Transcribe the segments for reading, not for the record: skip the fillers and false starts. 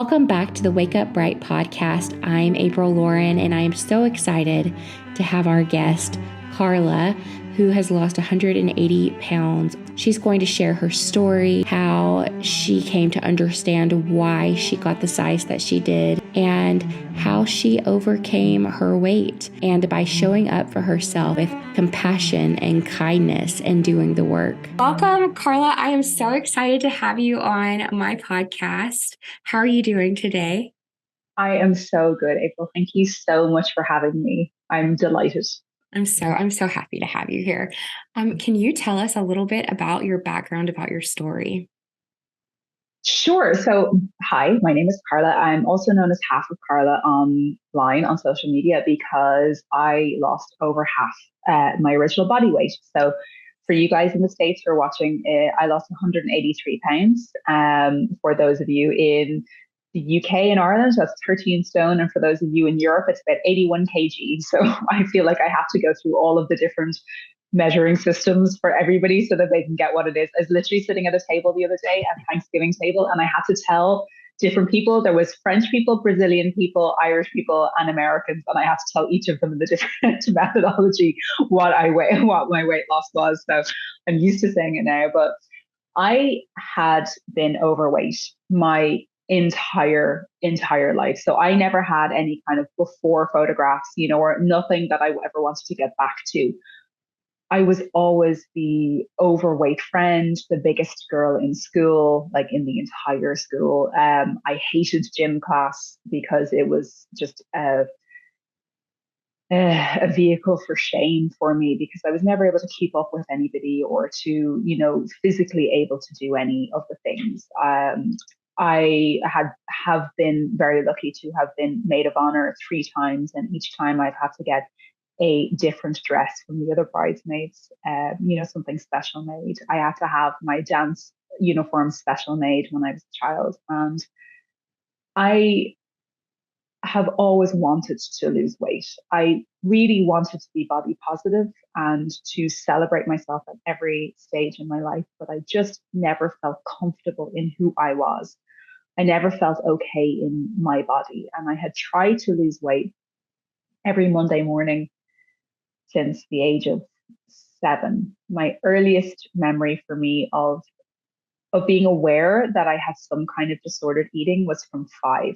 Welcome back to the Wake Up Bright podcast. I'm April Lauren, and I am so excited to have our guest, Carla, who has lost 180 pounds. She's going to share her story, how she came to understand why she got the size that she did, and how she overcame her weight, and by showing up for herself with compassion and kindness and doing the work. Welcome, Carla. I am so excited to have you on my podcast. How are you doing today? I am so good, April. Thank you so much for having me. I'm delighted. I'm so happy to have you here. Can you tell us a little bit about your background, about your story? Sure. So, hi, my name is Carla. I'm also known as half of Carla online on social media because I lost over half my original body weight. So, for you guys in the States who are watching, I lost 183 pounds. For those of you in the UK and Ireland, that's 13 stone. And for those of you in Europe, it's about 81 kg. So I feel like I have to go through all of the different measuring systems for everybody so that they can get what it is. I was literally sitting at a table the other day at Thanksgiving table, and I had to tell different people. There was French people, Brazilian people, Irish people, and Americans, and I had to tell each of them in the different methodology what my weight loss was. So I'm used to saying it now, but I had been overweight my entire life. So I never had any kind of before photographs, or nothing that I ever wanted to get back to. I was always the overweight friend, the biggest girl in school, like in the entire school. I hated gym class because it was just a vehicle for shame for me because I was never able to keep up with anybody or to, physically able to do any of the things. I have been very lucky to have been maid of honor 3 times, and each time I've had to get a different dress from the other bridesmaids, something special made. I had to have my dance uniform special made when I was a child, and I have always wanted to lose weight. I really wanted to be body positive and to celebrate myself at every stage in my life, but I just never felt comfortable in who I was. I never felt okay in my body. And I had tried to lose weight every Monday morning since the age of 7. My earliest memory for me of being aware that I had some kind of disordered eating was from 5.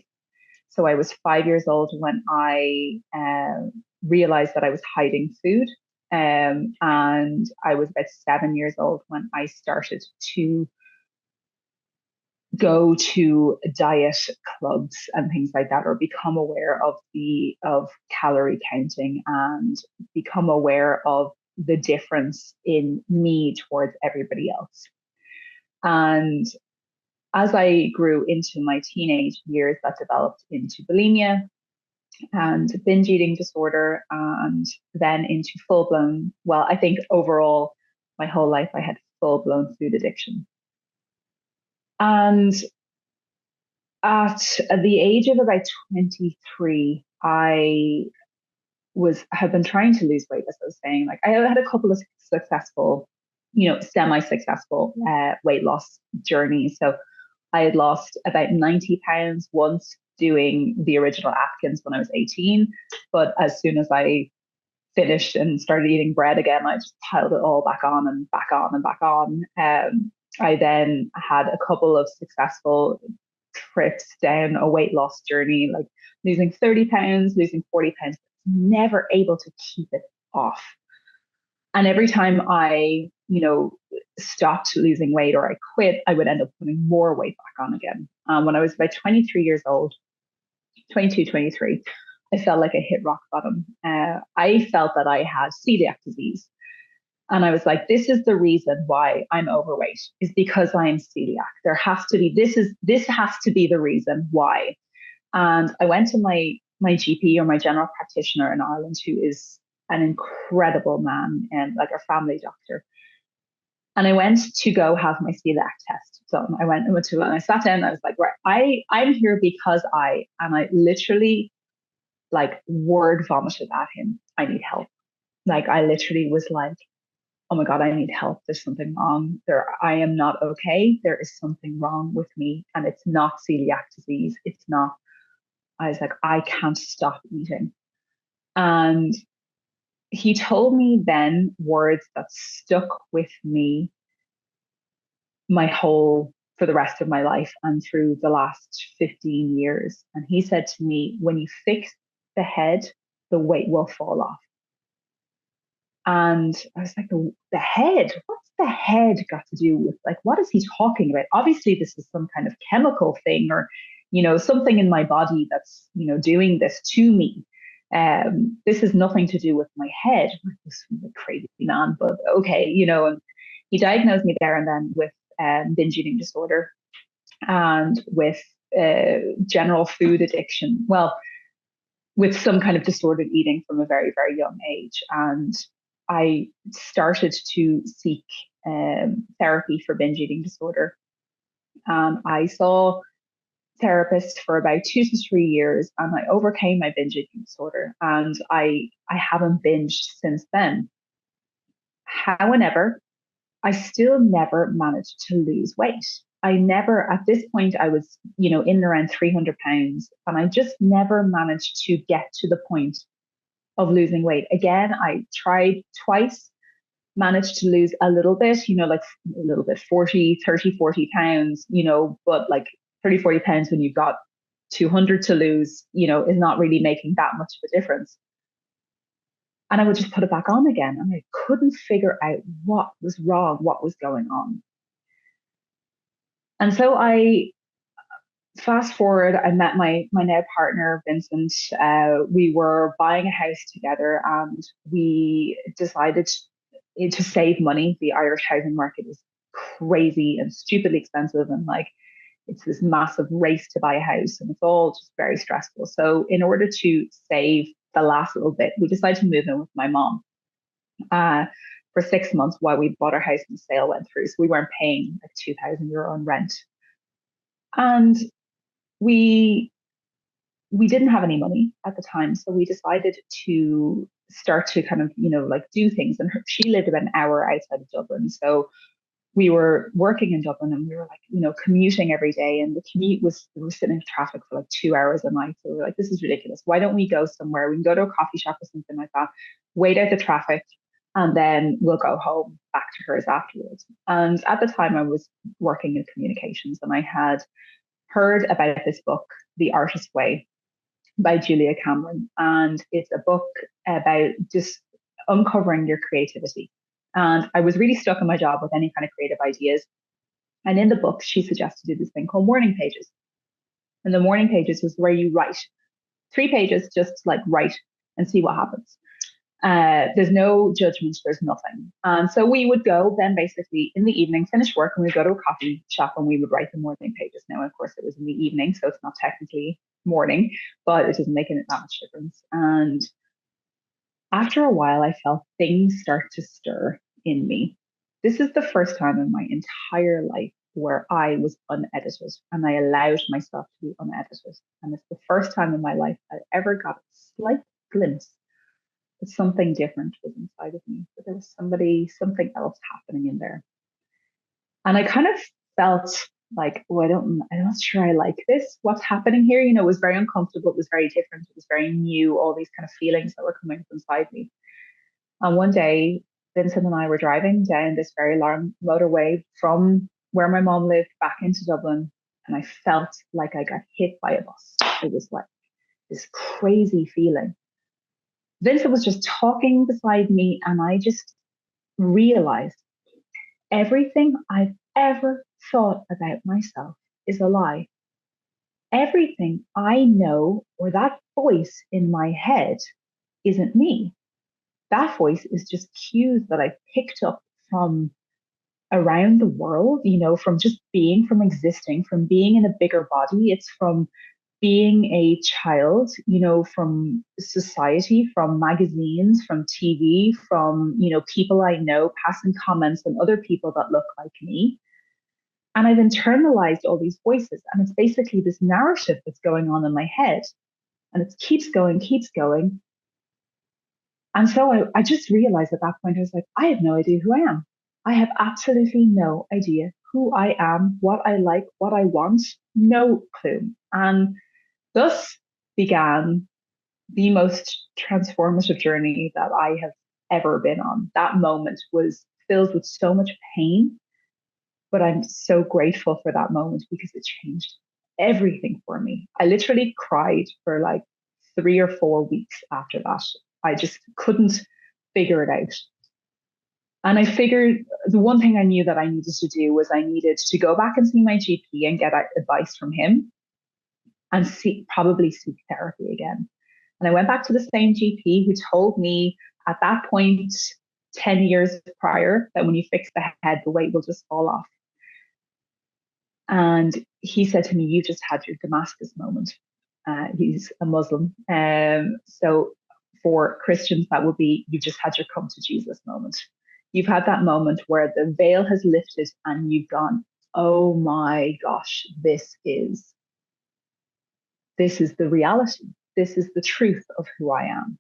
So I was 5 years old when I realized that I was hiding food. And I was about 7 years old when I started to go to diet clubs and things like that, or become aware of calorie counting and become aware of the difference in me towards everybody else. And as I grew into my teenage years, that developed into bulimia and binge eating disorder, and then into full blown, well, I think overall, my whole life, I had full blown food addiction. And at the age of about 23, I have been trying to lose weight, as I was saying. Like I had a couple of successful, semi-successful weight loss journeys. So I had lost about 90 pounds once doing the original Atkins when I was 18. But as soon as I finished and started eating bread again, I just piled it all back on and back on and back on. I then had a couple of successful trips down a weight loss journey, like losing 30 pounds, losing 40 pounds, never able to keep it off. And every time I, stopped losing weight or I quit, I would end up putting more weight back on again. When I was about 23 years old, 22, 23, I felt like I hit rock bottom. I felt that I had celiac disease. And I was like, this is the reason why I'm overweight, is because I am celiac. There has to be, this has to be the reason why. And I went to my GP, or my general practitioner in Ireland, who is an incredible man and like a family doctor. And I went to go have my celiac test done. I went and I sat down and I was like, right, I'm here because and I literally like word vomited at him. I need help. Like I literally was like, oh my God, I need help. There's something wrong. I am not okay. There is something wrong with me. And it's not celiac disease. It's not, I was like, I can't stop eating. And he told me then words that stuck with me for the rest of my life and through the last 15 years. And he said to me, when you fix the head, the weight will fall off. And I was like, the head? What's the head got to do with, like, what is he talking about? Obviously, this is some kind of chemical thing or, something in my body that's, doing this to me. This has nothing to do with my head. This crazy man, but okay, and he diagnosed me there and then with binge eating disorder and with general food addiction. Well, with some kind of distorted eating from a very, very young age. And I started to seek therapy for binge eating disorder. I saw therapists for about 2 to 3 years, and I overcame my binge eating disorder. And I haven't binged since then. However, I still never managed to lose weight. I never, at this point, I was, in and around 300 pounds, and I just never managed to get to the point of losing weight. Again, I tried twice, managed to lose a little bit, like a little bit, 40 pounds, but like 30, 40 pounds when you've got 200 to lose, is not really making that much of a difference. And I would just put it back on again. And I couldn't figure out what was wrong, what was going on. And so I fast forward, I met my now partner, Vincent. We were buying a house together and we decided to save money. The Irish housing market is crazy and stupidly expensive. And like, it's this massive race to buy a house and it's all just very stressful. So in order to save the last little bit, we decided to move in with my mom for 6 months while we bought our house and the sale went through. So we weren't paying like €2,000 on rent. And we didn't have any money at the time, so we decided to start to kind of like do things. And she lived about an hour outside of Dublin, so we were working in Dublin and we were like commuting every day, and the commute we were sitting in traffic for like 2 hours a night. So we were like, this is ridiculous. Why don't we go somewhere? We can go to a coffee shop or something like that, wait out the traffic, and then we'll go home back to hers afterwards. And at the time I was working in communications, and I had heard about this book, The Artist Way, by Julia Cameron. And it's a book about just uncovering your creativity. And I was really stuck in my job with any kind of creative ideas. And in the book, she suggested do this thing called morning pages. And the morning pages was where you write 3 pages, just like write and see what happens. There's no judgment, there's nothing. And so we would go then basically in the evening, finish work, and we'd go to a coffee shop and we would write the morning pages. Now, of course, it was in the evening, so it's not technically morning, but it doesn't make it that much difference. And after a while, I felt things start to stir in me. This is the first time in my entire life where I was unedited and I allowed myself to be unedited. And it's the first time in my life I ever got a slight glimpse that something different was inside of me, that there was something else happening in there. And I kind of felt like, oh, I'm not sure I like this. What's happening here? It was very uncomfortable. It was very different. It was very new, all these kind of feelings that were coming up inside me. And one day, Vincent and I were driving down this very long motorway from where my mom lived back into Dublin. And I felt like I got hit by a bus. It was like this crazy feeling. Vincent was just talking beside me, and I just realized everything I've ever thought about myself is a lie. Everything I know, or that voice in my head, isn't me. That voice is just cues that I picked up from around the world, from just being, from existing, from being in a bigger body. It's from being a child, from society, from magazines, from TV, from, people I know passing comments on other people that look like me. And I've internalized all these voices. And it's basically this narrative that's going on in my head. And it keeps going, keeps going. And so I just realized at that point, I was like, I have no idea who I am. I have absolutely no idea who I am, what I like, what I want, no clue. And thus began the most transformative journey that I have ever been on. That moment was filled with so much pain, but I'm so grateful for that moment because it changed everything for me. I literally cried for like 3 or 4 weeks after that. I just couldn't figure it out. And I figured the one thing I knew that I needed to do was I needed to go back and see my GP and get advice from him and probably seek therapy again. And I went back to the same GP who told me at that point, 10 years prior, that when you fix the head, the weight will just fall off. And he said to me, "You just had your Damascus moment." He's a Muslim. So for Christians, that would be, "You just had your come to Jesus moment." You've had that moment where the veil has lifted and you've gone, "Oh my gosh, this is the reality. This is the truth of who I am."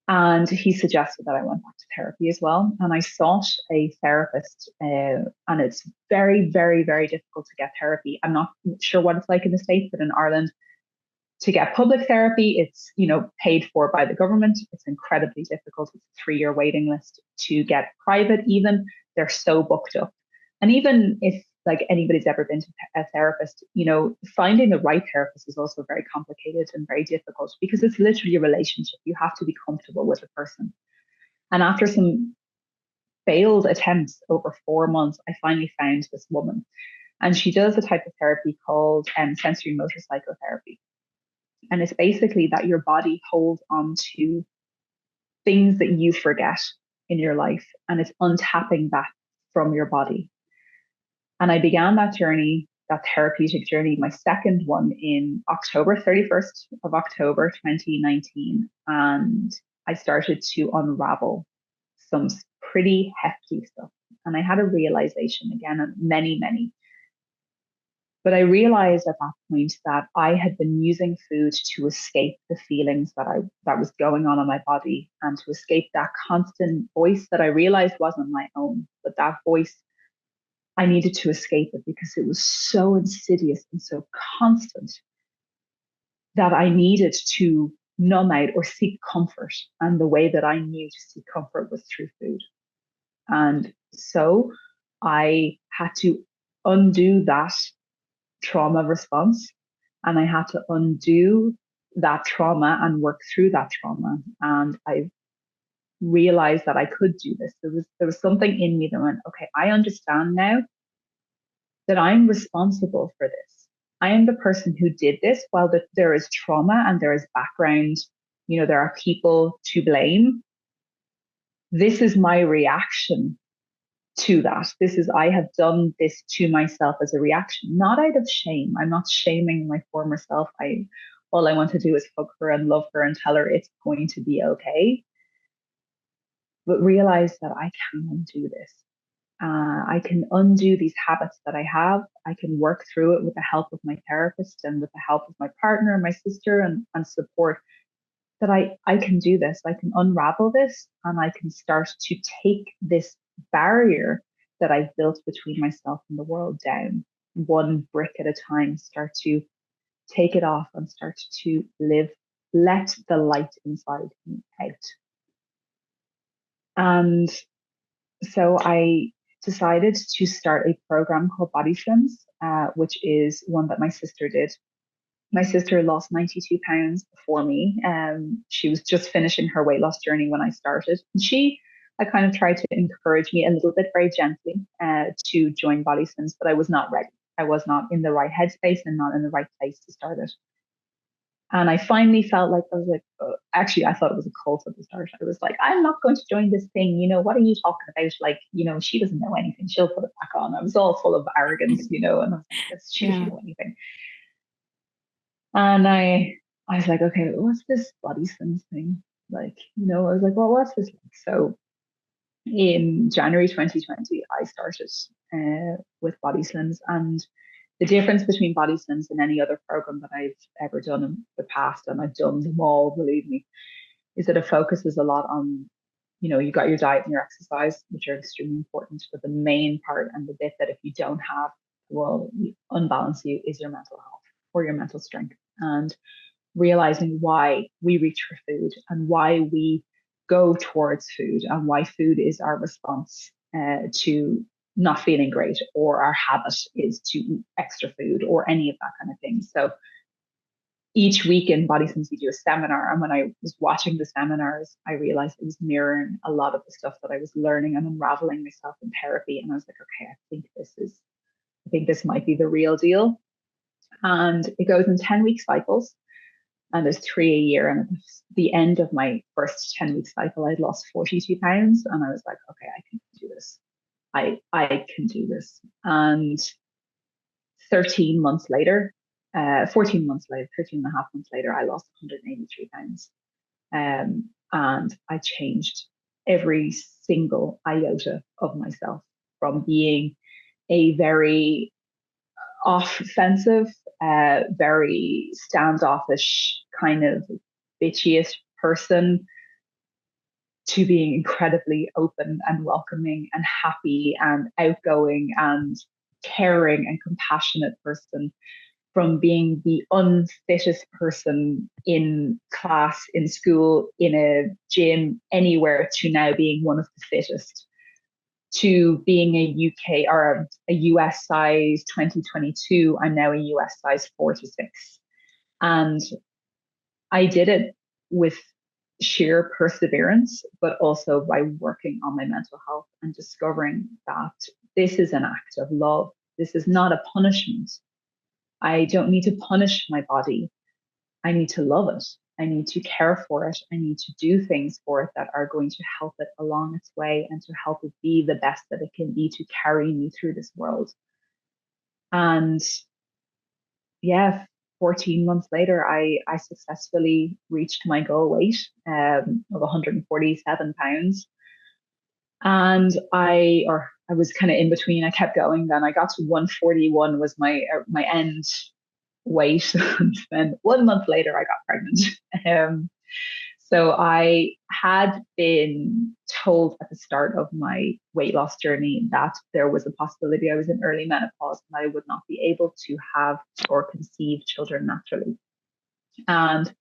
And he suggested that I went back to therapy as well. And I sought a therapist, and it's very, very, very difficult to get therapy. I'm not sure what it's like in the States, but in Ireland, to get public therapy, it's paid for by the government. It's incredibly difficult. It's a 3-year waiting list. To get private, even, they're so booked up. And even if like anybody's ever been to a therapist, finding the right therapist is also very complicated and very difficult because it's literally a relationship. You have to be comfortable with a person. And after some failed attempts over 4 months, I finally found this woman. And she does a type of therapy called sensory motor psychotherapy. And it's basically that your body holds on to things that you forget in your life, and it's untapping that from your body. And I began that journey, that therapeutic journey, my second one, in October, 31st of October 2019. And I started to unravel some pretty hefty stuff. And I had a realization again, and many, many. But I realized at that point that I had been using food to escape the feelings that was going on in my body, and to escape that constant voice that I realized wasn't my own. But that voice, I needed to escape it because it was so insidious and so constant that I needed to numb out or seek comfort. And the way that I knew to seek comfort was through food. And so I had to undo that trauma response, and I had to undo that trauma and work through that trauma. And I realized that I could do this. There was something in me that went, okay, I understand now that I'm responsible for this. I am the person who did this. While there is trauma and there is background, there are people to blame. This is my reaction to that. I have done this to myself as a reaction, not out of shame. I'm not shaming my former self. All I want to do is hug her and love her and tell her it's going to be okay. But realize that I can undo this. I can undo these habits that I have. I can work through it with the help of my therapist and with the help of my partner and my sister and support. That I can do this. I can unravel this, and I can start to take this barrier that I've built between myself and the world down, one brick at a time. Start to take it off and start to let the light inside me out. And so I decided to start a program called Body Slims, which is one that my sister did. My sister lost 92 pounds before me. She was just finishing her weight loss journey when I started. And I kind of tried to encourage me a little bit, very gently, to join Body Slims, but I was not ready. I was not in the right headspace and not in the right place to start it. And I finally felt like, I was like, actually, I thought it was a cult at the start. I was like, I'm not going to join this thing. What are you talking about? Like, she doesn't know anything. She'll put it back on. I was all full of arrogance, and I was like, she doesn't know anything. And I was like, okay, what's this Body Slims thing? Like, I was like, well, what's this like? So in January 2020, I started with Body Slims. And the difference between Body Slims and any other program that I've ever done in the past, and I've done them all, believe me, is that it focuses a lot on, you got your diet and your exercise, which are extremely important, but the main part and the bit that if you don't have will unbalance you is your mental health or your mental strength. And realizing why we reach for food and why we go towards food and why food is our response to not feeling great, or our habit is to eat extra food or any of that kind of thing. So each week in Body Sense, we do a seminar. And when I was watching the seminars, I realized it was mirroring a lot of the stuff that I was learning and unraveling myself in therapy. And I was like, okay, I think this might be the real deal. And it goes in 10-week cycles, and there's 3 a year. And at the end of my first 10-week cycle, I'd lost 42 pounds. And I was like, okay, I can do this. I can do this. And 13 months later, 14 months later, 13 and a half months later, I lost 183 pounds. And I changed every single iota of myself, from being a very offensive, very standoffish, kind of bitchiest person, to being incredibly open and welcoming and happy and outgoing and caring and compassionate person, from being the unfittest person in class, in school, in a gym, anywhere, to now being one of the fittest, to being a UK or a US size 2022. I'm now a US size 4 to 6. And I did it with sheer perseverance, but also by working on my mental health and discovering that this is an act of love. This is not a punishment. I don't need to punish my body. I need to love it. I need to care for it. I need to do things for it that are going to help it along its way and to help it be the best that it can be, to carry me through this world. And yeah, 14 months later, I successfully reached my goal weight of 147 pounds. And I was kind of in between. I kept going. Then I got to 141 was my end weight. And then 1 month later, I got pregnant. So I had been told at the start of my weight loss journey that there was a possibility I was in early menopause and I would not be able to have or conceive children naturally. And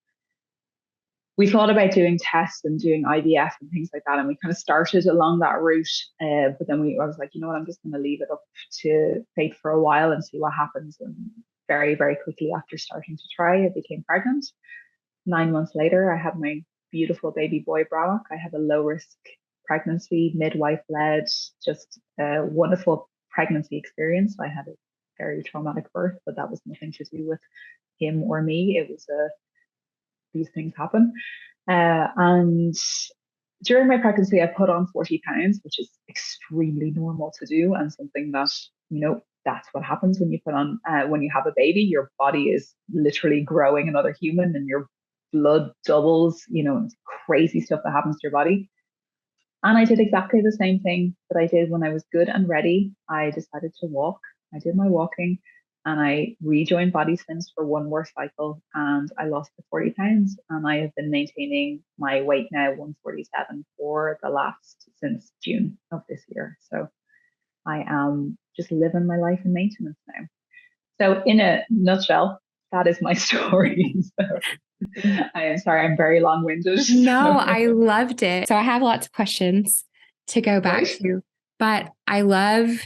we thought about doing tests and doing IVF and things like that, and we kind of started along that route. But then I was like, you know what, I'm just going to leave it up to fate for a while and see what happens. And very, very quickly after starting to try, I became pregnant. 9 months later, I had my beautiful baby boy, Brock. I had a low risk pregnancy, midwife led, just a wonderful pregnancy experience. I had a very traumatic birth, but that was nothing to do with him or me. It was these things happen. And during my pregnancy, I put on 40 pounds, which is extremely normal to do, and something that, that's what happens when you when you have a baby. Your body is literally growing another human, and your blood doubles, it's crazy stuff that happens to your body. And I did exactly the same thing that I did when I was good and ready. I decided to walk. I did my walking, and I rejoined Body Sims for one more cycle, and I lost the 40 pounds. And I have been maintaining my weight now, 147, since June of this year. So I am just living my life in maintenance now. So in a nutshell, that is my story. So I am sorry, I'm very long-winded. No, I loved it. So I have lots of questions to go back to, but I love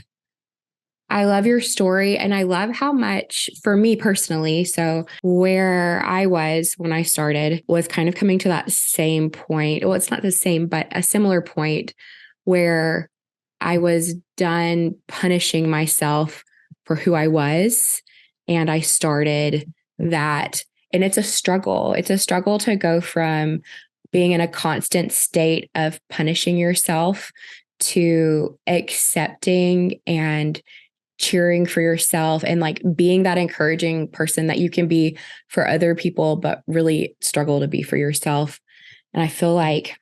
your story, and I love how much, for me personally, so where I was when I started was kind of coming to that same point. Well, it's not the same, but a similar point where I was done punishing myself for who I was, and I started that. And it's a struggle. It's a struggle to go from being in a constant state of punishing yourself to accepting and cheering for yourself and like being that encouraging person that you can be for other people, but really struggle to be for yourself. And I feel like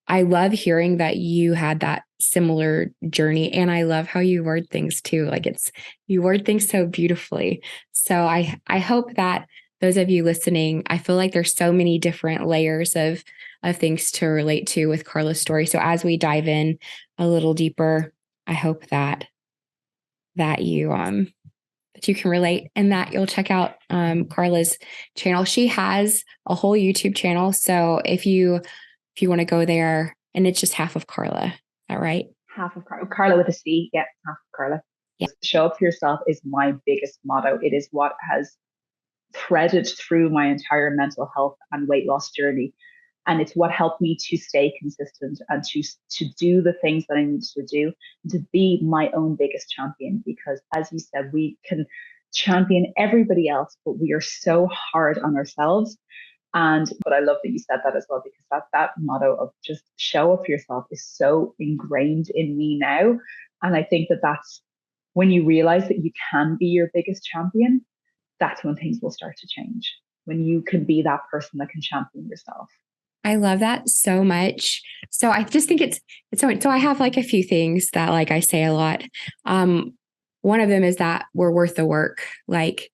I love hearing that you had that similar journey. And I love how you word things too. Like you word things so beautifully. So I hope that those of you listening, I feel like there's so many different layers of of things to relate to with Carla's story. So as we dive in a little deeper, I hope that you that you can relate and that you'll check out Carla's channel. She has a whole YouTube channel. So if you want to go there, and it's just half of Carla. Is that right? Half of Carla, Carla with a C. Yeah, half of Carla. Yeah. Show up for yourself is my biggest motto. It is what has threaded through my entire mental health and weight loss journey. And it's what helped me to stay consistent and to do the things that I need to do, to be my own biggest champion. Because as you said, we can champion everybody else, but we are so hard on ourselves. But I love that you said that as well, because that motto of just show up for yourself is so ingrained in me now. And I think that's when you realize that you can be your biggest champion, that's when things will start to change. When you can be that person that can champion yourself. I love that so much. So I just think it's so I have like a few things that like I say a lot. One of them is that we're worth the work. Like,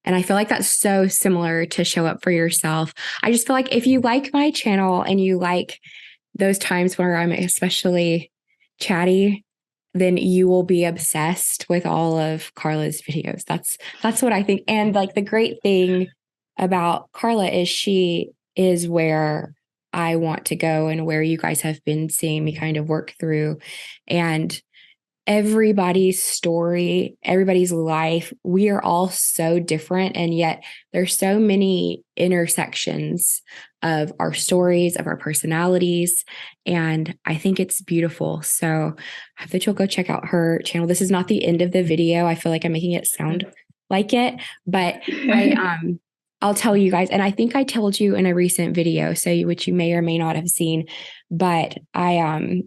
and I feel like that's so similar to show up for yourself. I just feel like if you like my channel and you like those times where I'm especially chatty, then you will be obsessed with all of Carla's videos. That's what I think. And like the great thing about Carla is she is where I want to go and where you guys have been seeing me kind of work through. And everybody's story, everybody's life, we are all so different. And yet there's so many intersections of our stories, of our personalities. And I think it's beautiful. So I hope that you'll go check out her channel. This is not the end of the video. I feel like I'm making it sound like it, but I'll tell you guys, and I think I told you in a recent video, so which you may or may not have seen, but I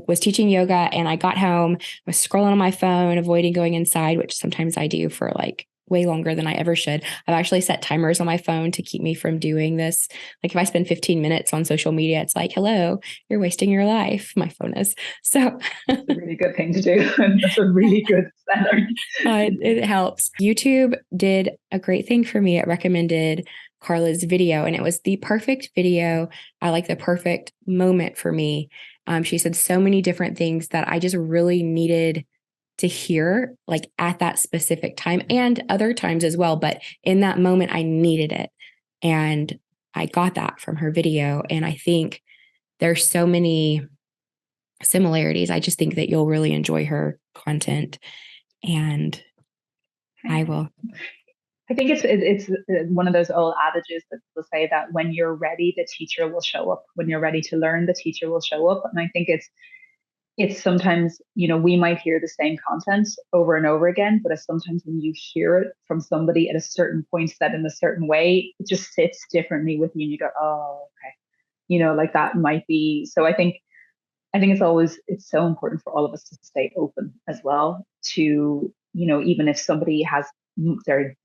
was teaching yoga and I got home, was scrolling on my phone, avoiding going inside, which sometimes I do for like way longer than I ever should. I've actually set timers on my phone to keep me from doing this. Like if I spend 15 minutes on social media, it's like, hello, you're wasting your life. My phone is. So it's a really good thing to do. That's a really good standard. It helps. YouTube did a great thing for me. It recommended Carla's video and it was the perfect video. I like the perfect moment for me. She said so many different things that I just really needed to hear, like at that specific time and other times as well. But in that moment, I needed it. And I got that from her video. And I think there's so many similarities. I just think that you'll really enjoy her content. And I will. I think it's one of those old adages that will say that when you're ready, the teacher will show up. When you're ready to learn, the teacher will show up. And I think it's sometimes, we might hear the same content over and over again, but sometimes when you hear it from somebody at a certain point said in a certain way, it just sits differently with you and you go, oh, okay. Like that might be. So I think it's so important for all of us to stay open as well to, even if somebody has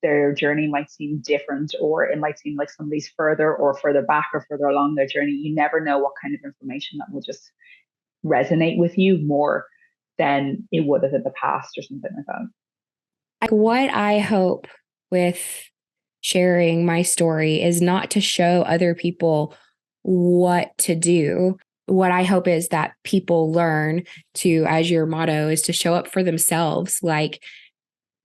their journey might seem different, or it might seem like somebody's further back or further along their journey. You never know what kind of information that will just resonate with you more than it would have in the past or something like that. Like what I hope with sharing my story is not to show other people what to do. What I hope is that people learn to, as your motto is, to show up for themselves, like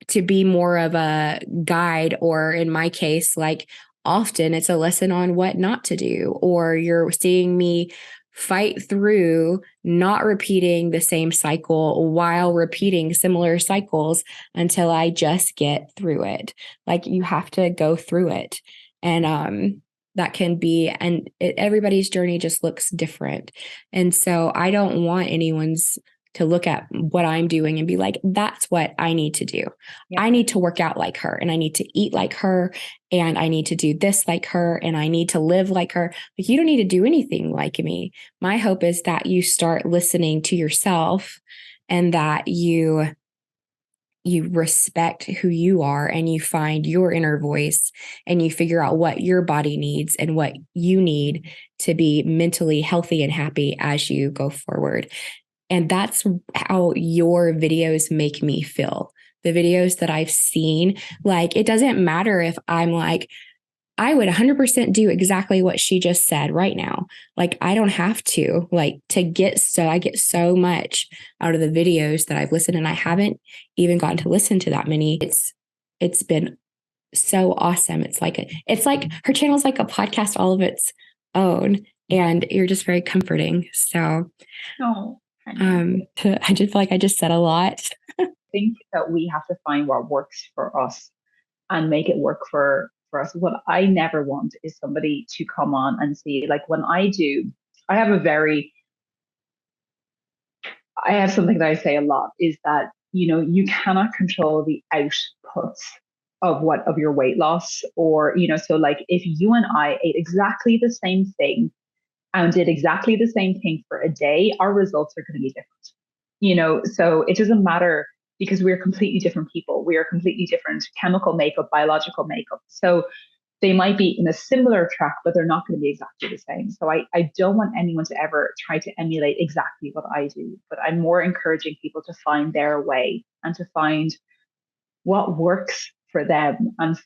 to be more of a guide, or in my case, like often it's a lesson on what not to do, or you're seeing me fight through not repeating the same cycle while repeating similar cycles until I just get through it. Like you have to go through it. And that can be, and everybody's journey just looks different. And so I don't want anyone's to look at what I'm doing and be like, that's what I need to do. Yeah. I need to work out like her, and I need to eat like her, and I need to do this like her, and I need to live like her. Like you don't need to do anything like me. My hope is that you start listening to yourself and that you respect who you are and you find your inner voice and you figure out what your body needs and what you need to be mentally healthy and happy as you go forward. And that's how your videos make me feel. The videos that I've seen, like, it doesn't matter if I'm like I would 100% do exactly what she just said right now. Like, I don't have to, like, I get so much out of the videos that I've listened, and I haven't even gotten to listen to that many. It's been so awesome. It's like her channel is like a podcast all of its own, and you're just very comforting. So, I just feel like I just said a lot. I think that we have to find what works for us and make it work for us. What I never want is somebody to come on and see, like when I have something that I say a lot is that, you cannot control the outputs of your weight loss, or, so like if you and I ate exactly the same thing and did exactly the same thing for a day, our results are going to be different. So it doesn't matter because we're completely different people. We are completely different chemical makeup, biological makeup. So they might be in a similar track, but they're not going to be exactly the same. So I don't want anyone to ever try to emulate exactly what I do, but I'm more encouraging people to find their way and to find what works for them and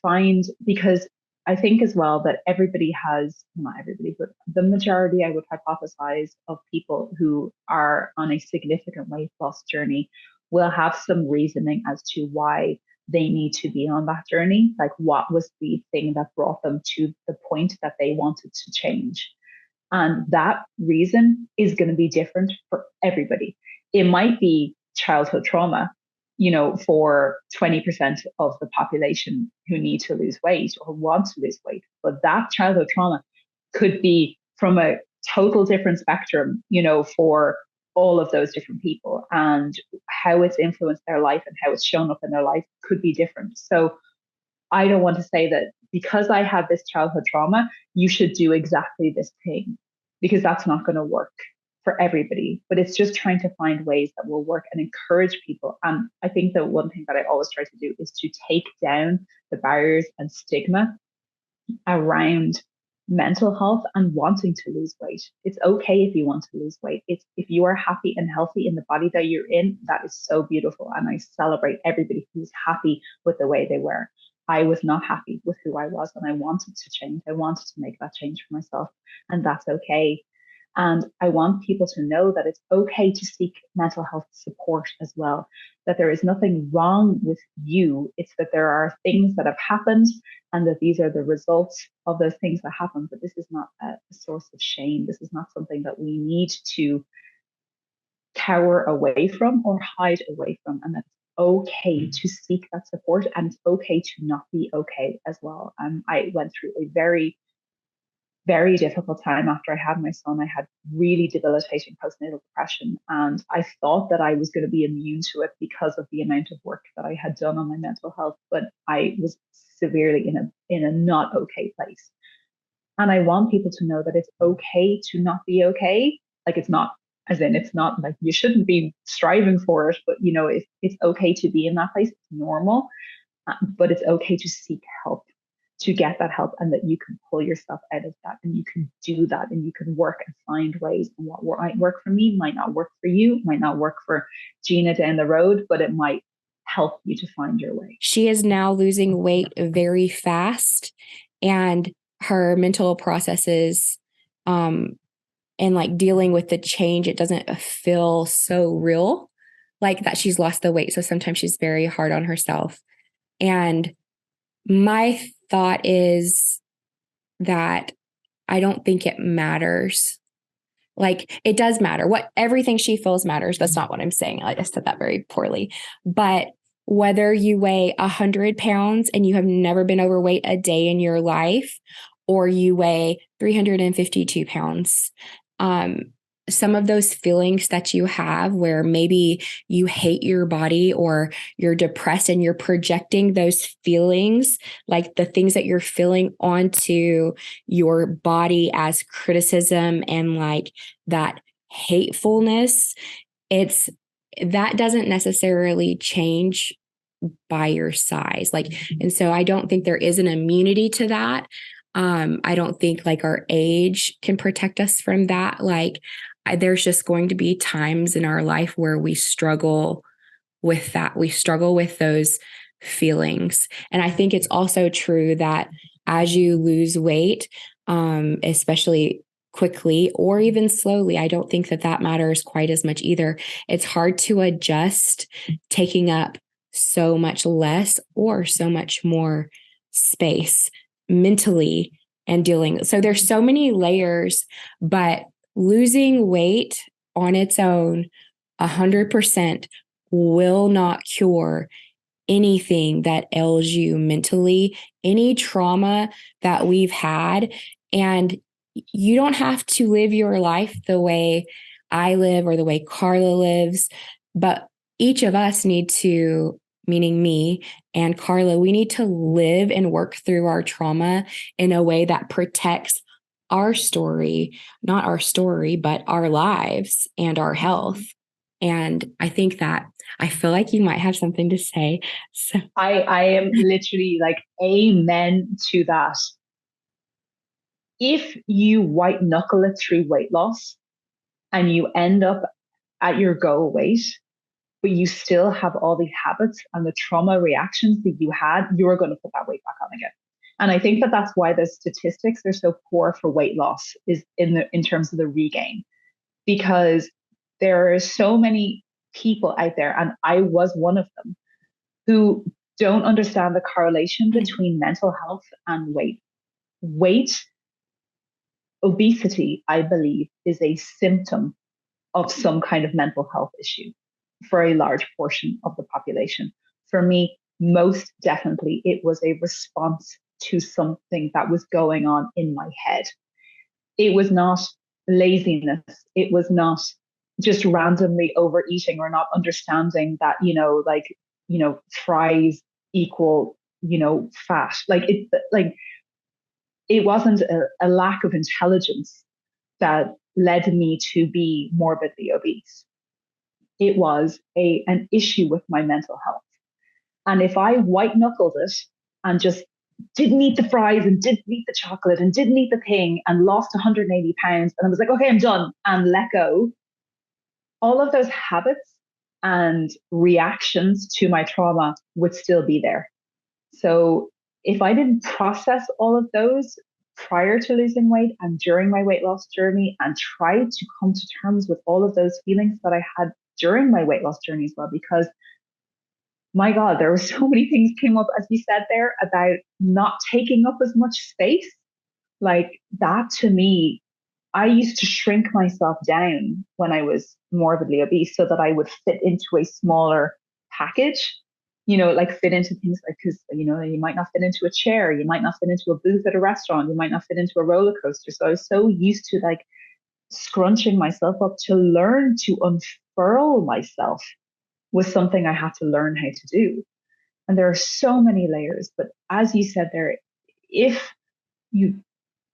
because I think as well that everybody has, not everybody, but the majority, I would hypothesize, of people who are on a significant weight loss journey will have some reasoning as to why they need to be on that journey. Like, what was the thing that brought them to the point that they wanted to change? And that reason is going to be different for everybody. It might be childhood trauma, for 20% of the population who need to lose weight or want to lose weight. But that childhood trauma could be from a total different spectrum, for all of those different people. And how it's influenced their life and how it's shown up in their life could be different. So I don't want to say that because I had this childhood trauma, you should do exactly this thing, because that's not going to work for everybody. But it's just trying to find ways that will work and encourage people. And I think that one thing that I always try to do is to take down the barriers and stigma around mental health and wanting to lose weight. It's okay if you want to lose weight. If you are happy and healthy in the body that you're in, that is so beautiful. And I celebrate everybody who's happy with the way they were. I was not happy with who I was, and I wanted to change. I wanted to make that change for myself, and that's okay. And I want people to know that it's okay to seek mental health support as well, that there is nothing wrong with you. It's that there are things that have happened and that these are the results of those things that happen. But this is not a source of shame. This is not something that we need to cower away from or hide away from. And that's okay to seek that support, and it's okay to not be okay as well. I went through a very, very difficult time after I had my son. I had really debilitating postnatal depression, and I thought that I was going to be immune to it because of the amount of work that I had done on my mental health. But I was severely in a not okay place. And I want people to know that it's okay to not be okay. Like, it's not, as in, it's not like you shouldn't be striving for it, but it's okay to be in that place. It's normal, but it's okay to seek help, to get that help, and that you can pull yourself out of that, and you can do that, and you can work and find ways. And what might work for me might not work for you, might not work for Gina down the road, but it might help you to find your way. She is now losing weight very fast, and her mental processes, and like dealing with the change, it doesn't feel so real, like that she's lost the weight. So sometimes she's very hard on herself. And my thought is that I don't think it matters. Like, it does matter. Everything she feels matters. That's not what I'm saying. I said that very poorly. But whether you weigh 100 pounds and you have never been overweight a day in your life, or you weigh 352 pounds, some of those feelings that you have where maybe you hate your body or you're depressed and you're projecting those feelings, like the things that you're feeling, onto your body as criticism and like that hatefulness, that doesn't necessarily change by your size. And so I don't think there is an immunity to that. I don't think like our age can protect us from that. There's just going to be times in our life where we struggle with that. We struggle with those feelings. And I think it's also true that as you lose weight, especially quickly or even slowly, I don't think that that matters quite as much either. It's hard to adjust taking up so much less or so much more space mentally and dealing. So there's so many layers, but losing weight on its own 100% will not cure anything that ails you mentally, any trauma that we've had. And you don't have to live your life the way I live or the way Carla lives, but each of us need to, meaning me and Carla, we need to live and work through our trauma in a way that protects our story, not our story, but our lives and our health. And I think that I feel like you might have something to say. So I am literally like, amen to that. If you white knuckle it through weight loss and you end up at your goal weight, but you still have all the habits and the trauma reactions that you had, you're going to put that weight back on again. And I think that that's why the statistics are so poor for weight loss is in terms of the regain, because there are so many people out there, and I was one of them, who don't understand the correlation between mental health and weight. Weight, obesity, I believe, is a symptom of some kind of mental health issue for a large portion of the population. For me, most definitely, it was a response to something that was going on in my head. It was not laziness. It was not just randomly overeating or not understanding that, fries equal, fat. It wasn't a lack of intelligence that led me to be morbidly obese. It was an issue with my mental health. And if I white knuckled it and just didn't eat the fries and didn't eat the chocolate and didn't eat the thing and lost 180 pounds and I was like, okay, I'm done and let go, all of those habits and reactions to my trauma would still be there. So if I didn't process all of those prior to losing weight and during my weight loss journey and try to come to terms with all of those feelings that I had during my weight loss journey as well, because my God, there were so many things came up, as you said there, about not taking up as much space. Like that to me, I used to shrink myself down when I was morbidly obese so that I would fit into a smaller package, like fit into things like, because, you might not fit into a chair, you might not fit into a booth at a restaurant, you might not fit into a roller coaster. So I was so used to like scrunching myself up to learn to unfurl myself was something I had to learn how to do. And there are so many layers, but as you said there, if you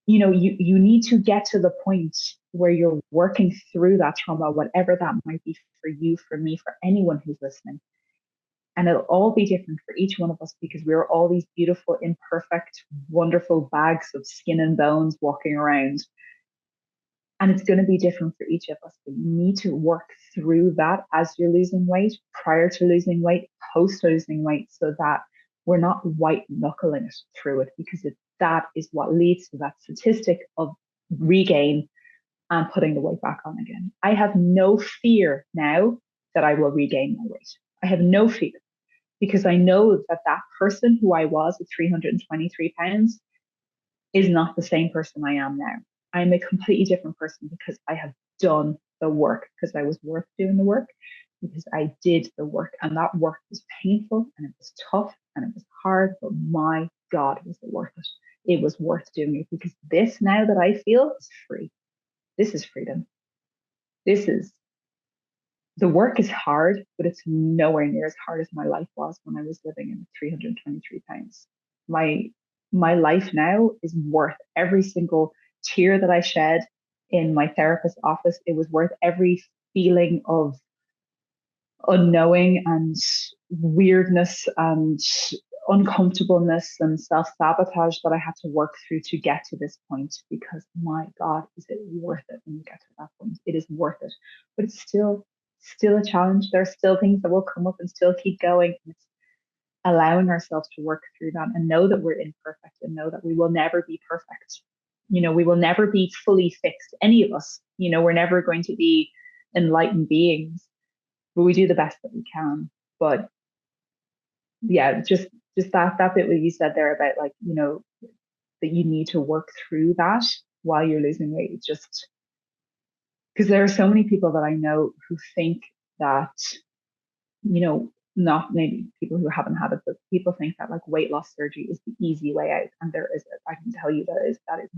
you need to get to the point where you're working through that trauma, whatever that might be for you, for me, for anyone who's listening. And it'll all be different for each one of us because we're all these beautiful, imperfect, wonderful bags of skin and bones walking around. And it's going to be different for each of us. But you need to work through that as you're losing weight, prior to losing weight, post losing weight, so that we're not white knuckling it through it, because that is what leads to that statistic of regain and putting the weight back on again. I have no fear now that I will regain my weight. I have no fear because I know that that person who I was at 323 pounds is not the same person I am now. I'm a completely different person because I have done the work, because I was worth doing the work, because I did the work. And that work was painful and it was tough and it was hard, but my God, was it worth it? It was worth doing it because this now that I feel is free. This is freedom. This is the work is hard, but it's nowhere near as hard as my life was when I was living in 323 pounds. My my life now is worth every single tear that I shed in my therapist's office. It was worth every feeling of unknowing and weirdness and uncomfortableness and self sabotage that I had to work through to get to this point. Because my God, is it worth it when you get to that point? It is worth it, but it's still a challenge. There are still things that will come up and still keep going. allowing ourselves to work through that and know that we're imperfect and know that we will never be perfect. We will never be fully fixed, any of us. We're never going to be enlightened beings, but we do the best that we can. But yeah, just that bit what you said there about like, that you need to work through that while you're losing weight. Just because there are so many people that I know who think that, not maybe people who haven't had it, but people think that like weight loss surgery is the easy way out. And there is, I can tell you that is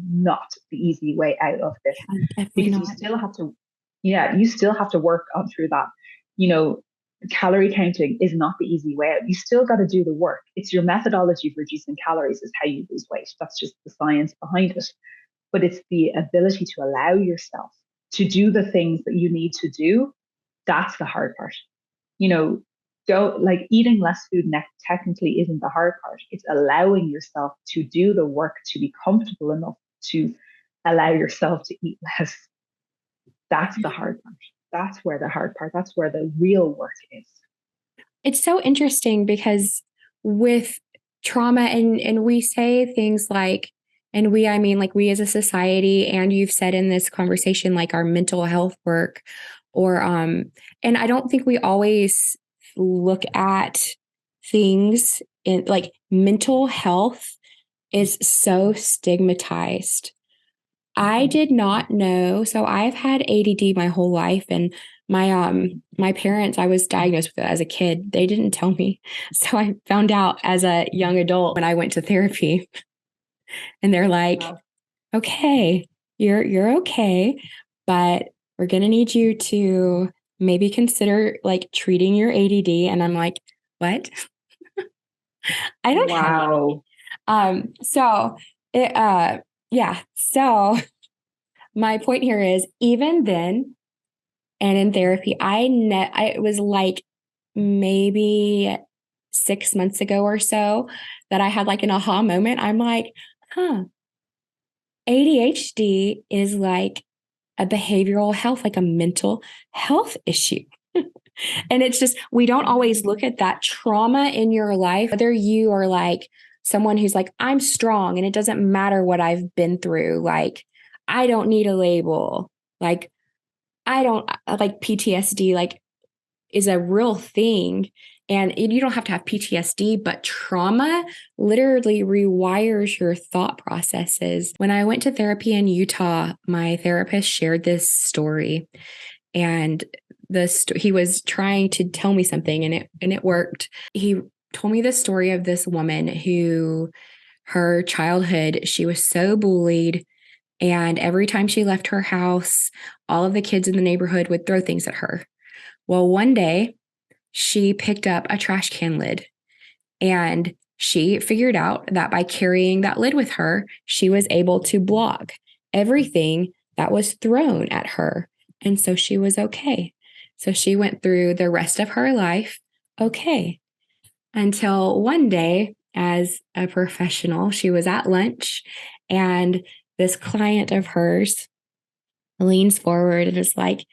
not the easy way out of this, Definitely because not. you still have to work on through that. You know, Calorie counting is not the easy way out. You still got to do the work. It's your methodology of reducing calories is how you lose weight. That's just the science behind it. But it's the ability to allow yourself to do the things that you need to do. That's the hard part. You know, don't like eating less food technically isn't the hard part. It's allowing yourself to do the work to be comfortable enough to allow yourself to eat less. That's the hard part. That's where the hard part, that's where the real work is. It's so interesting because with trauma, and we say things like, and we, I mean, like we as a society, and you've said in this conversation, like our mental health work, or, and I don't think we always look at things in like mental health is so stigmatized. I did not know. So I've had ADD my whole life, and my parents, I was diagnosed with it as a kid. They didn't tell me. So I found out as a young adult when I went to therapy. And they're like, wow. Okay, you're okay, but we're going to need you to maybe consider like treating your ADD. And I'm like, what? I don't wow. have ADD. So it yeah. So my point here is even then and in therapy, it was like maybe 6 months ago or so that I had like an aha moment. I'm like, ADHD is like a behavioral health, like a mental health issue. And it's just, we don't always look at that trauma in your life, whether you are like someone who's like, I'm strong and it doesn't matter what I've been through. Like, I don't need a label. Like, I don't like PTSD, like, is a real thing. And you don't have to have PTSD, but trauma literally rewires your thought processes. When I went to therapy in Utah, my therapist shared this story, and he was trying to tell me something, and it worked. He told me the story of this woman who, her childhood, she was so bullied. And every time she left her house, all of the kids in the neighborhood would throw things at her. Well, one day she picked up a trash can lid, and she figured out that by carrying that lid with her, she was able to block everything that was thrown at her. And so she was okay. So she went through the rest of her life okay, until one day, as a professional, she was at lunch, and this client of hers leans forward and is like,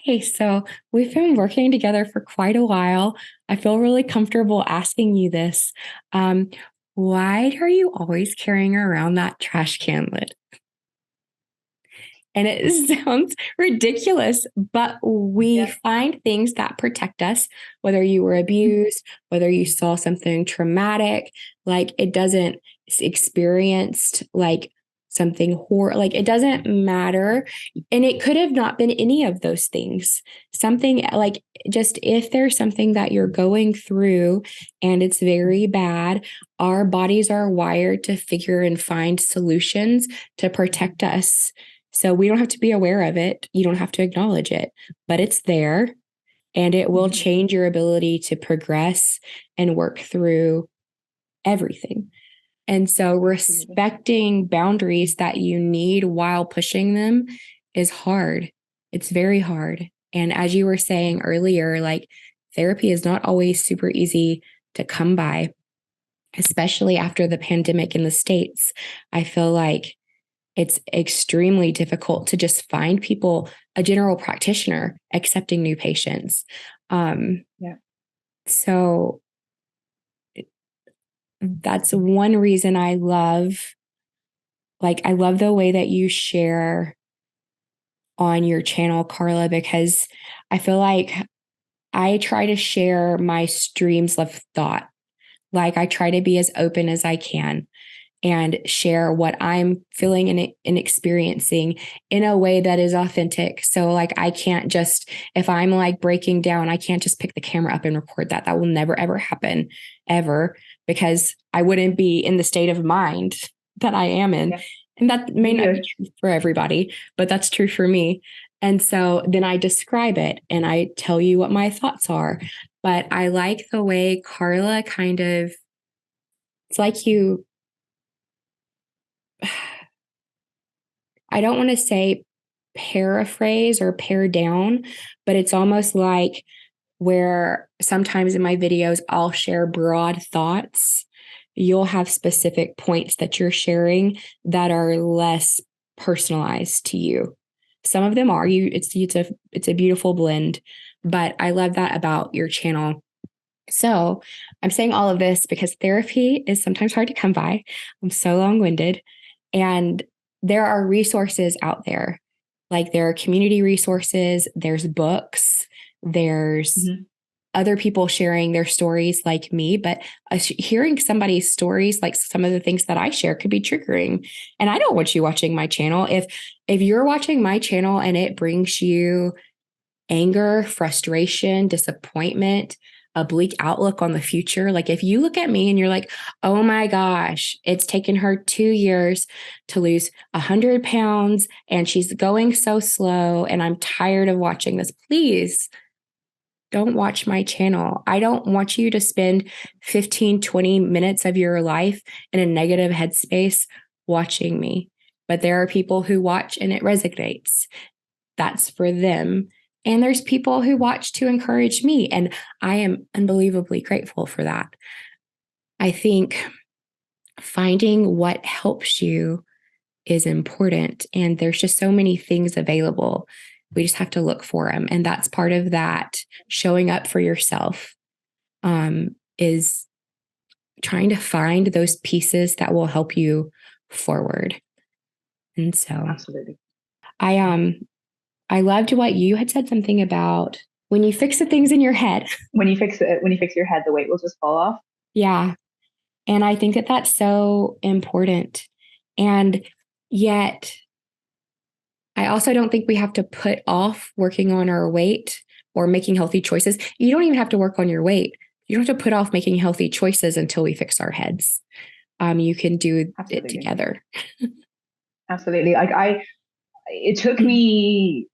hey, so we've been working together for quite a while. I feel really comfortable asking you this. Why are you always carrying around that trash can lid? And it sounds ridiculous, but we find things that protect us, whether you were abused, whether you saw something traumatic, like it doesn't experienced like something horrible, like it doesn't matter. And it could have not been any of those things. Something like, just if there's something that you're going through and it's very bad, our bodies are wired to figure and find solutions to protect us. So we don't have to be aware of it. You don't have to acknowledge it, but it's there, and it will change your ability to progress and work through everything. And so respecting boundaries that you need while pushing them is hard. It's very hard. And as you were saying earlier, like therapy is not always super easy to come by, especially after the pandemic in the States. I feel like it's extremely difficult to just find people, a general practitioner accepting new patients. So That's one reason I love the way that you share on your channel, Carla, because I feel like I try to share my streams of thought. Like I try to be as open as I can and share what I'm feeling and experiencing in a way that is authentic. So like I can't just, if I'm like breaking down, I can't just pick the camera up and record that. That will never ever happen ever, because I wouldn't be in the state of mind that I am in. Yeah. And that may not be true for everybody, but that's true for me. And so then I describe it and I tell you what my thoughts are. But I like the way Carla kind of, it's like you, I don't want to say paraphrase or pare down, but it's almost like where sometimes in my videos, I'll share broad thoughts. You'll have specific points that you're sharing that are less personalized to you. Some of them are it's a beautiful blend, but I love that about your channel. So I'm saying all of this because therapy is sometimes hard to come by. I'm so long-winded. And there are resources out there. Like there are community resources, there's books, there's other people sharing their stories like me, but hearing somebody's stories, like some of the things that I share, could be triggering. And I don't want you watching my channel. If you're watching my channel and it brings you anger, frustration, disappointment, a bleak outlook on the future. Like if you look at me and you're like, oh my gosh, it's taken her 2 years to lose 100 pounds and she's going so slow and I'm tired of watching this. Please don't watch my channel. I don't want you to spend 15, 20 minutes of your life in a negative headspace watching me. But there are people who watch and it resonates. That's for them. And there's people who watch to encourage me. And I am unbelievably grateful for that. I think finding what helps you is important. And there's just so many things available. We just have to look for them. And that's part of that showing up for yourself, is trying to find those pieces that will help you forward. And so Absolutely. I loved what you had said, something about when you fix the things in your head. When you fix it, when you fix your head, the weight will just fall off. Yeah. And I think that that's so important. And yet, I also don't think we have to put off working on our weight or making healthy choices. You don't even have to work on your weight. You don't have to put off making healthy choices until we fix our heads. You can do it together. Absolutely. It took me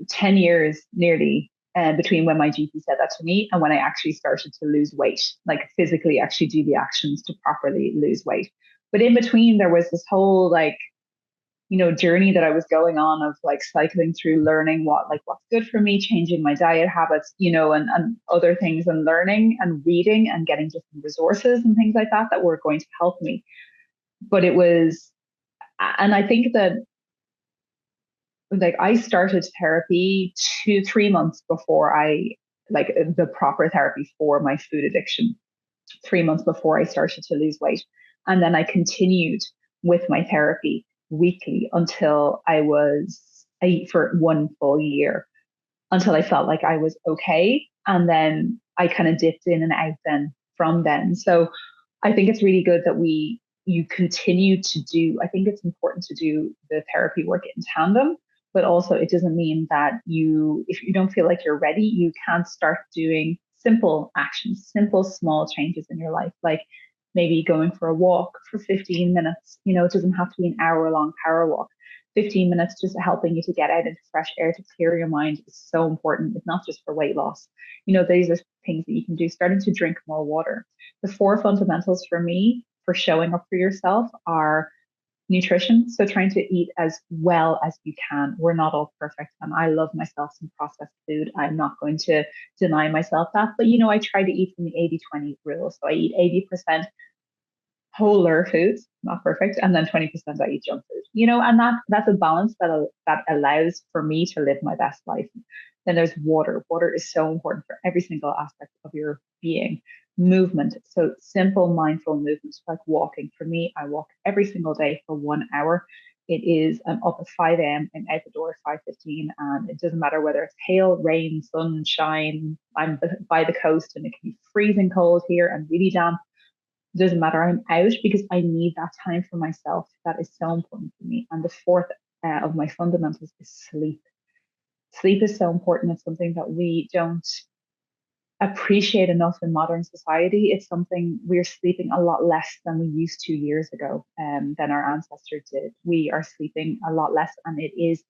10 years nearly between when my GP said that to me and when I actually started to lose weight, like physically actually do the actions to properly lose weight. But in between, there was this whole journey that I was going on of like cycling through learning what's good for me, changing my diet habits, and other things, and learning and reading and getting different resources and things like that were going to help me. But it was, and I think that like I started therapy 3 months before the proper therapy for my food addiction, 3 months before I started to lose weight. And then I continued with my therapy weekly until for 1 full year, until I felt like I was okay. And then I kind of dipped in and out then from then. So I think it's really good that you continue to do, I think it's important to do the therapy work in tandem, but also it doesn't mean that if you don't feel like you're ready, you can't start doing simple actions, simple small changes in your life, like maybe going for a walk for 15 minutes. It doesn't have to be an hour-long power walk. 15 minutes just helping you to get out into fresh air, to clear your mind, is so important. It's not just for weight loss. These are things that you can do. Starting to drink more water. The four fundamentals for me for showing up for yourself are nutrition. So trying to eat as well as you can. We're not all perfect. And I love myself some processed food. I'm not going to deny myself that. But, I try to eat from the 80-20 rule. So I eat 80% wholer foods, not perfect, and then 20% I eat junk food. And that's a balance that allows for me to live my best life. Then there's water. Water is so important for every single aspect of your being. movement. So simple, mindful movements like walking. For me, I walk every single day for 1 hour. It is up at 5 a.m. and out the door at 5:15, and it doesn't matter whether it's hail, rain, sunshine. I'm by the coast, and it can be freezing cold here and really damp. It doesn't matter. I'm out because I need that time for myself. That is so important for me. And the fourth of my fundamentals is sleep. Sleep is so important. It's something that we don't appreciate enough in modern society. It's something we're sleeping a lot less than we used to years ago, than our ancestors did. We are sleeping a lot less, and it is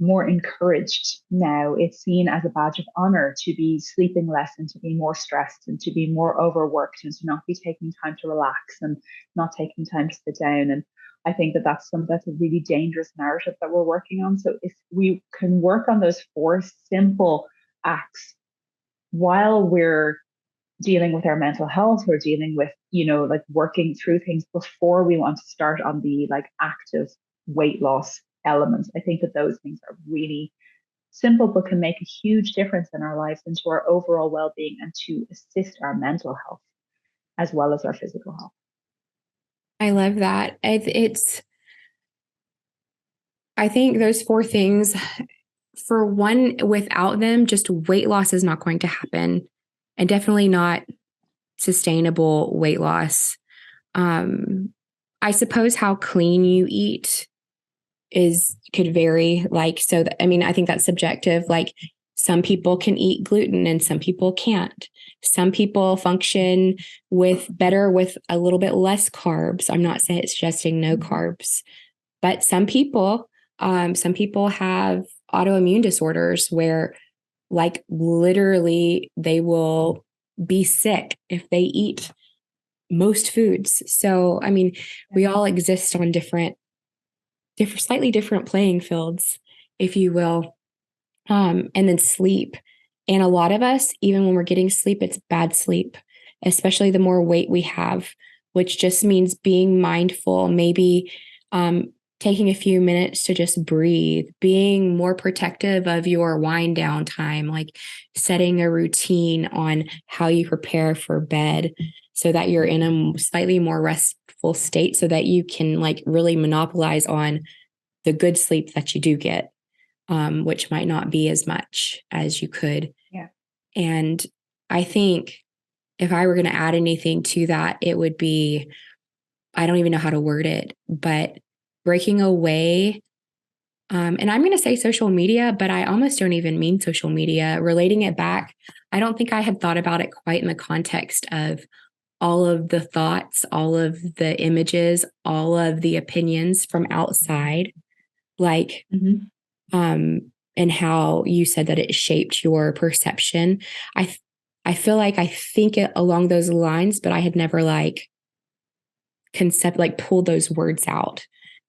more encouraged now. It's seen as a badge of honor to be sleeping less and to be more stressed and to be more overworked and to not be taking time to relax and not taking time to sit down. And I think that that's a really dangerous narrative that we're working on. So if we can work on those four simple acts while we're dealing with our mental health, we're dealing with, like working through things before we want to start on the like active weight loss elements. I think that those things are really simple but can make a huge difference in our lives and to our overall well-being and to assist our mental health as well as our physical health. I love that. I think those four things, for one, without them, just weight loss is not going to happen, and definitely not sustainable weight loss. I suppose how clean you eat could vary. Like, so I think that's subjective. Like, some people can eat gluten and some people can't. Some people function better with a little bit less carbs. I'm not suggesting no carbs, but some people have autoimmune disorders where, like, literally they will be sick if they eat most foods. So, we all exist on slightly different playing fields, if you will. And then sleep. And a lot of us, even when we're getting sleep, it's bad sleep, especially the more weight we have, which just means being mindful, maybe taking a few minutes to just breathe, being more protective of your wind down time, like setting a routine on how you prepare for bed so that you're in a slightly more restful state so that you can like really monopolize on the good sleep that you do get, which might not be as much as you could. Yeah. And I think if I were going to add anything to that, it would be, I don't even know how to word it, but breaking away. And I'm going to say social media, but I almost don't even mean social media. Relating it back, I don't think I had thought about it quite in the context of all of the thoughts, all of the images, all of the opinions from outside, like, and how you said that it shaped your perception. I feel like I think it along those lines, but I had never pulled those words out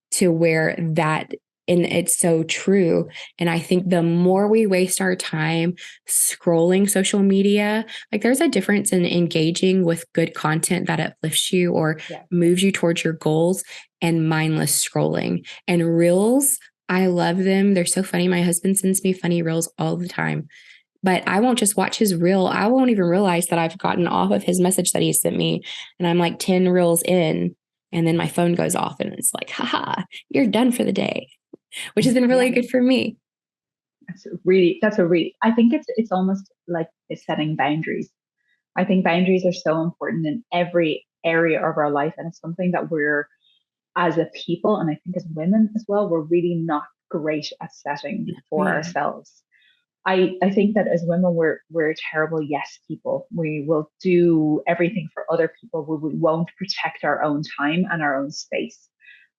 to where that, and it's so true. And I think the more we waste our time scrolling social media, like, there's a difference in engaging with good content that uplifts you or moves you towards your goals, and mindless scrolling. And reels, I love them. They're so funny. My husband sends me funny reels all the time. But I won't just watch his reel. I won't even realize that I've gotten off of his message that he sent me. And I'm like 10 reels in. And then my phone goes off and it's like, haha, you're done for the day, which has been really good for me. I think it's almost like it's setting boundaries. I think boundaries are so important in every area of our life. And it's something that we're, as a people, and I think as women as well, we're really not great at setting for ourselves. I think that as women, we're terrible yes people. We will do everything for other people. We won't protect our own time and our own space.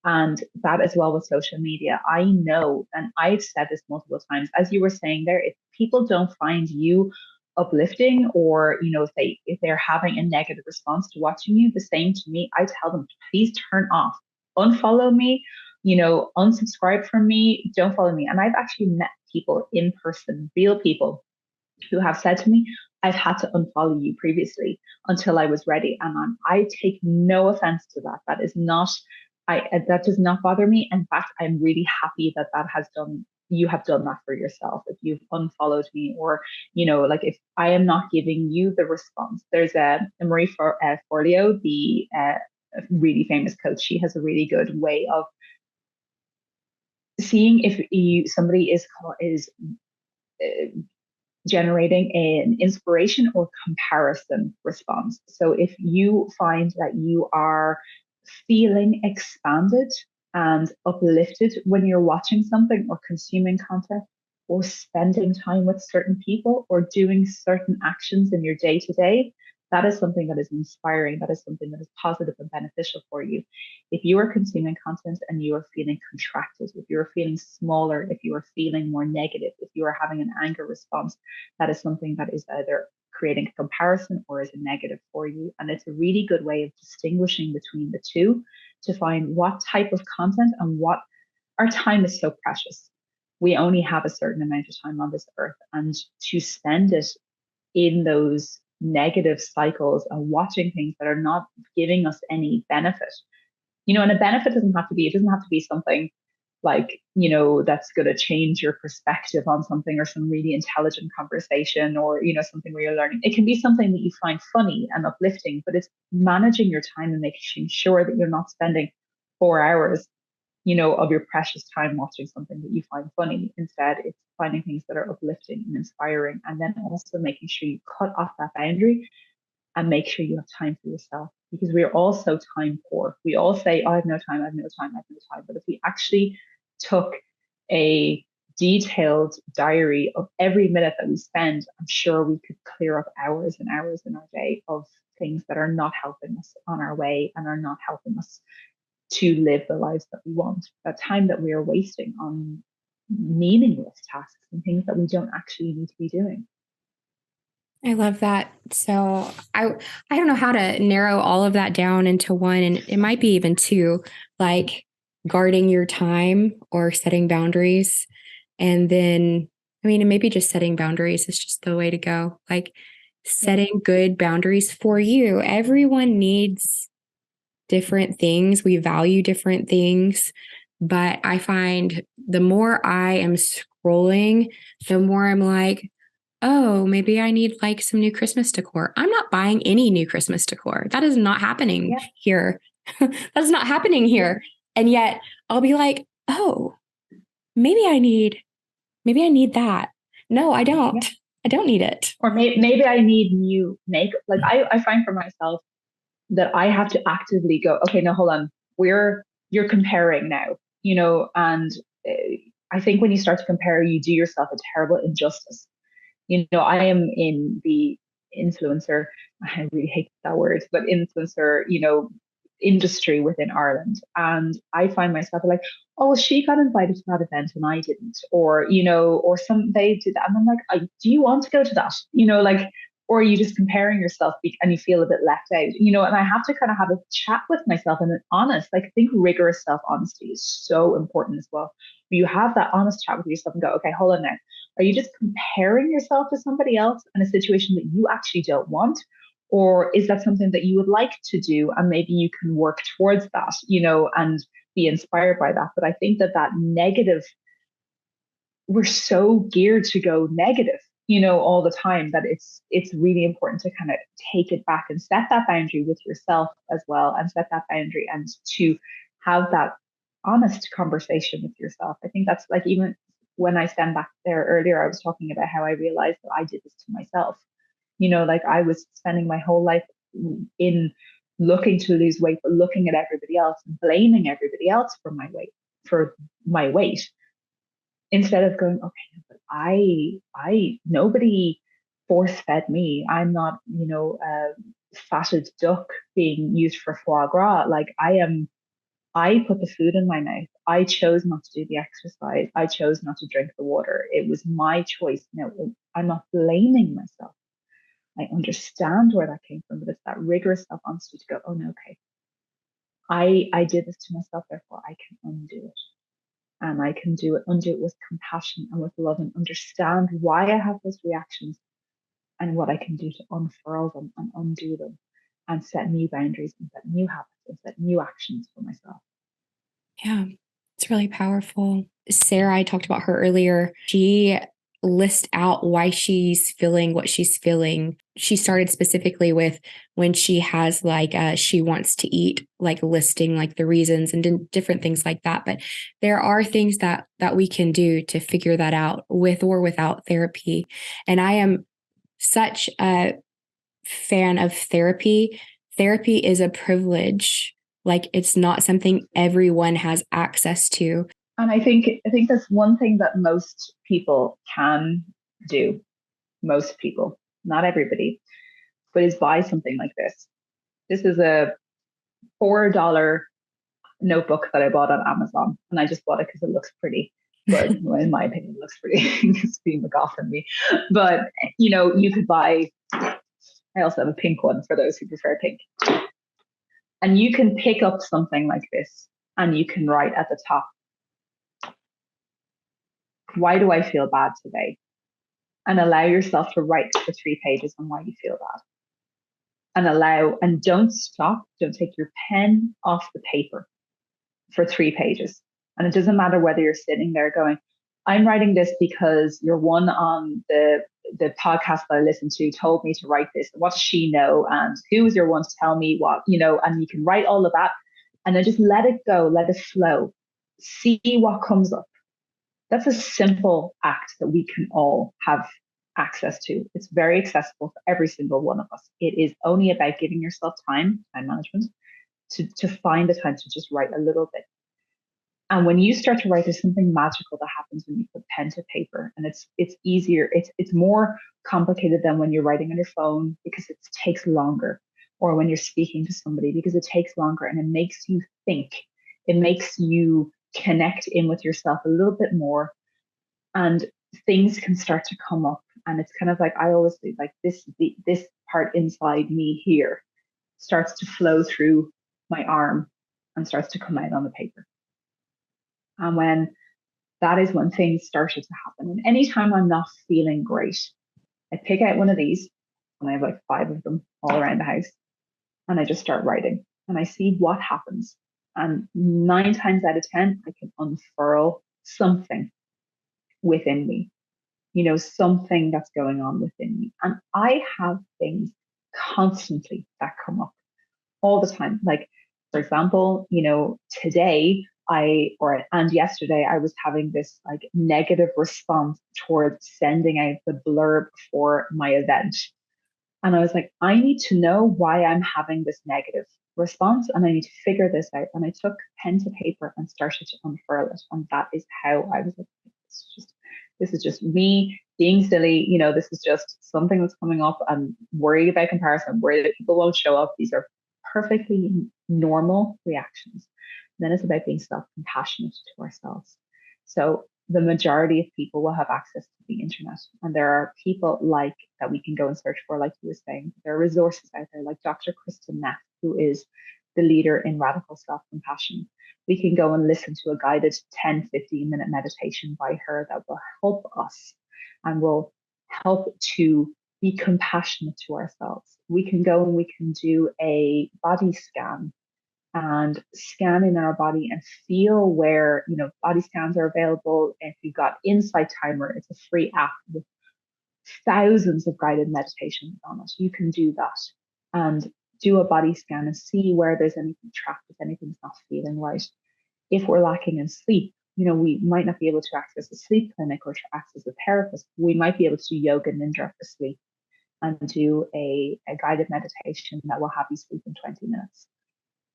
And that as well with social media. I know, and I've said this multiple times, as you were saying there, if people don't find you uplifting, or if they're having a negative response to watching you, the same to me, I tell them, please turn off, unfollow me, unsubscribe from me, don't follow me. And I've actually met people in person, real people, who have said to me, I've had to unfollow you previously until I was ready. And I take no offense to that. That is not, that does not bother me. In fact, I'm really happy that has done you have done that for yourself, if you've unfollowed me, or, like if I am not giving you the response. There's a Forleo, the really famous coach. She has a really good way of seeing if somebody is uh, generating an inspiration or comparison response. So if you find that you are feeling expanded and uplifted when you're watching something or consuming content or spending time with certain people or doing certain actions in your day to day, that is something that is inspiring. That is something that is positive and beneficial for you. If you are consuming content and you are feeling contracted, if you are feeling smaller, if you are feeling more negative, if you are having an anger response, that is something that is either creating a comparison or is a negative for you. And it's a really good way of distinguishing between the two to find what type of content and what our time is so precious. We only have a certain amount of time on this earth, and to spend it in those negative cycles and watching things that are not giving us any benefit. And a benefit it doesn't have to be something like, that's going to change your perspective on something, or some really intelligent conversation, or, something where you're learning. It can be something that you find funny and uplifting, but it's managing your time and making sure that you're not spending 4 hours, of your precious time watching something that you find funny. Instead, it's finding things that are uplifting and inspiring, and then also making sure you cut off that boundary and make sure you have time for yourself, because we're all so time poor. We all say, oh, I have no time, I have no time, I have no time. But if we actually took a detailed diary of every minute that we spend, I'm sure we could clear up hours and hours in our day of things that are not helping us on our way and are not helping us to live the lives that we want. That time that we are wasting on meaningless tasks and things that we don't actually need to be doing. I love that. So I don't know how to narrow all of that down into one, and it might be even two, like guarding your time or setting boundaries. And then, I mean, and maybe just setting boundaries is just the way to go. Like setting good boundaries for you. Everyone needs different things. We value different things. But I find the more I am scrolling, the more I'm like, oh, maybe I need like some new Christmas decor. I'm not buying any new Christmas decor. That is not happening here. That is not happening here. And yet I'll be like, oh, maybe I need that. No, I don't. Yeah. I don't need it. Or maybe I need new makeup. Like I find for myself that I have to actively go, okay, no, hold on. You're comparing now, and I think when you start to compare, you do yourself a terrible injustice. I am in the influencer, I really hate that word, but influencer, industry within Ireland. And I find myself like, oh, well, she got invited to that event and I didn't, or, or some, they did that. And I'm like, do you want to go to that? Like, or are you just comparing yourself and you feel a bit left out, and I have to kind of have a chat with myself and an honest, like I think rigorous self-honesty is so important as well. You have that honest chat with yourself and go, okay, hold on now. Are you just comparing yourself to somebody else in a situation that you actually don't want? Or is that something that you would like to do? And maybe you can work towards that, and be inspired by that. But I think that negative, we're so geared to go negative, all the time, that it's really important to kind of take it back and set that boundary with yourself as well, and set that boundary and to have that honest conversation with yourself. I think that's like, even when I stand back there earlier, I was talking about how I realized that I did this to myself. Like I was spending my whole life in looking to lose weight, but looking at everybody else and blaming everybody else for my weight, instead of going, okay, but nobody force fed me. I'm not, a fatted duck being used for foie gras. Like I put the food in my mouth. I chose not to do the exercise. I chose not to drink the water. It was my choice. No, I'm not blaming myself. I understand where that came from, but it's that rigorous self honesty to go, oh no, okay, I did this to myself, therefore I can undo it. And I can undo it with compassion and with love, and understand why I have those reactions and what I can do to unfurl them and undo them and set new boundaries and set new habits and set new actions for myself. Yeah, it's really powerful. Sarah, I talked about her earlier. She lists out why she's feeling what she's feeling. She started specifically with when she has like she wants to eat, like listing like the reasons and different things like that. But there are things that we can do to figure that out with or without therapy. And I am such a fan of therapy. Therapy is a privilege. Like it's not something everyone has access to. And I think that's one thing that most people can do. Most people, not everybody, but is buy something like this. This is a $4 notebook that I bought on Amazon, and I just bought it because it looks pretty. But well, in my opinion, it looks pretty. It's being MacGuffin me. But you could buy. I also have a pink one for those who prefer pink. And you can pick up something like this, and you can write at the top, "Why do I feel bad today?" And allow yourself to write for 3 pages on why you feel bad. And don't stop. Don't take your pen off the paper for 3 pages. And it doesn't matter whether you're sitting there going, "I'm writing this because your one on the podcast that I listened to told me to write this. What does she know? And who is your one to tell me what?" And you can write all of that and then just let it go, let it flow, see what comes up. That's a simple act that we can all have access to. It's very accessible for every single one of us. It is only about giving yourself time management, to find the time to just write a little bit. And when you start to write, there's something magical that happens when you put pen to paper, and it's easier. It's more complicated than when you're writing on your phone because it takes longer, or when you're speaking to somebody because it takes longer, and it makes you think. It makes you connect in with yourself a little bit more, and things can start to come up. And it's kind of like I always say, like this part inside me here starts to flow through my arm and starts to come out on the paper. And when that is when things started to happen. And anytime I'm not feeling great, I pick out one of these, and I have like 5 of them all around the house, and I just start writing and I see what happens. And 9 times out of 10, I can unfurl something within me, something that's going on within me. And I have things constantly that come up all the time. Like, for example, today and yesterday I was having this like negative response towards sending out the blurb for my event. And I was like, I need to know why I'm having this negative response, and I need to figure this out. And I took pen to paper and started to unfurl it. And that is how I was like, this is just me being silly. This is just something that's coming up. I'm worried about comparison, worried that people won't show up. These are perfectly normal reactions. And then it's about being self-compassionate to ourselves. So the majority of people will have access to the internet, and there are people like that we can go and search for, like you were saying. There are resources out there like Dr. Kristen Neff, who is the leader in radical self-compassion. We can go and listen to a guided 10-15 minute meditation by her that will help us and will help to be compassionate to ourselves. We can go and we can do a body scan and scan in our body and feel where, body scans are available. If you've got Insight Timer, it's a free app with thousands of guided meditations on it. You can do that and do a body scan and see where there's anything trapped, if anything's not feeling right. If we're lacking in sleep, we might not be able to access a sleep clinic or to access a therapist. We might be able to do yoga nidra for sleep and do a guided meditation that will have you sleep in 20 minutes.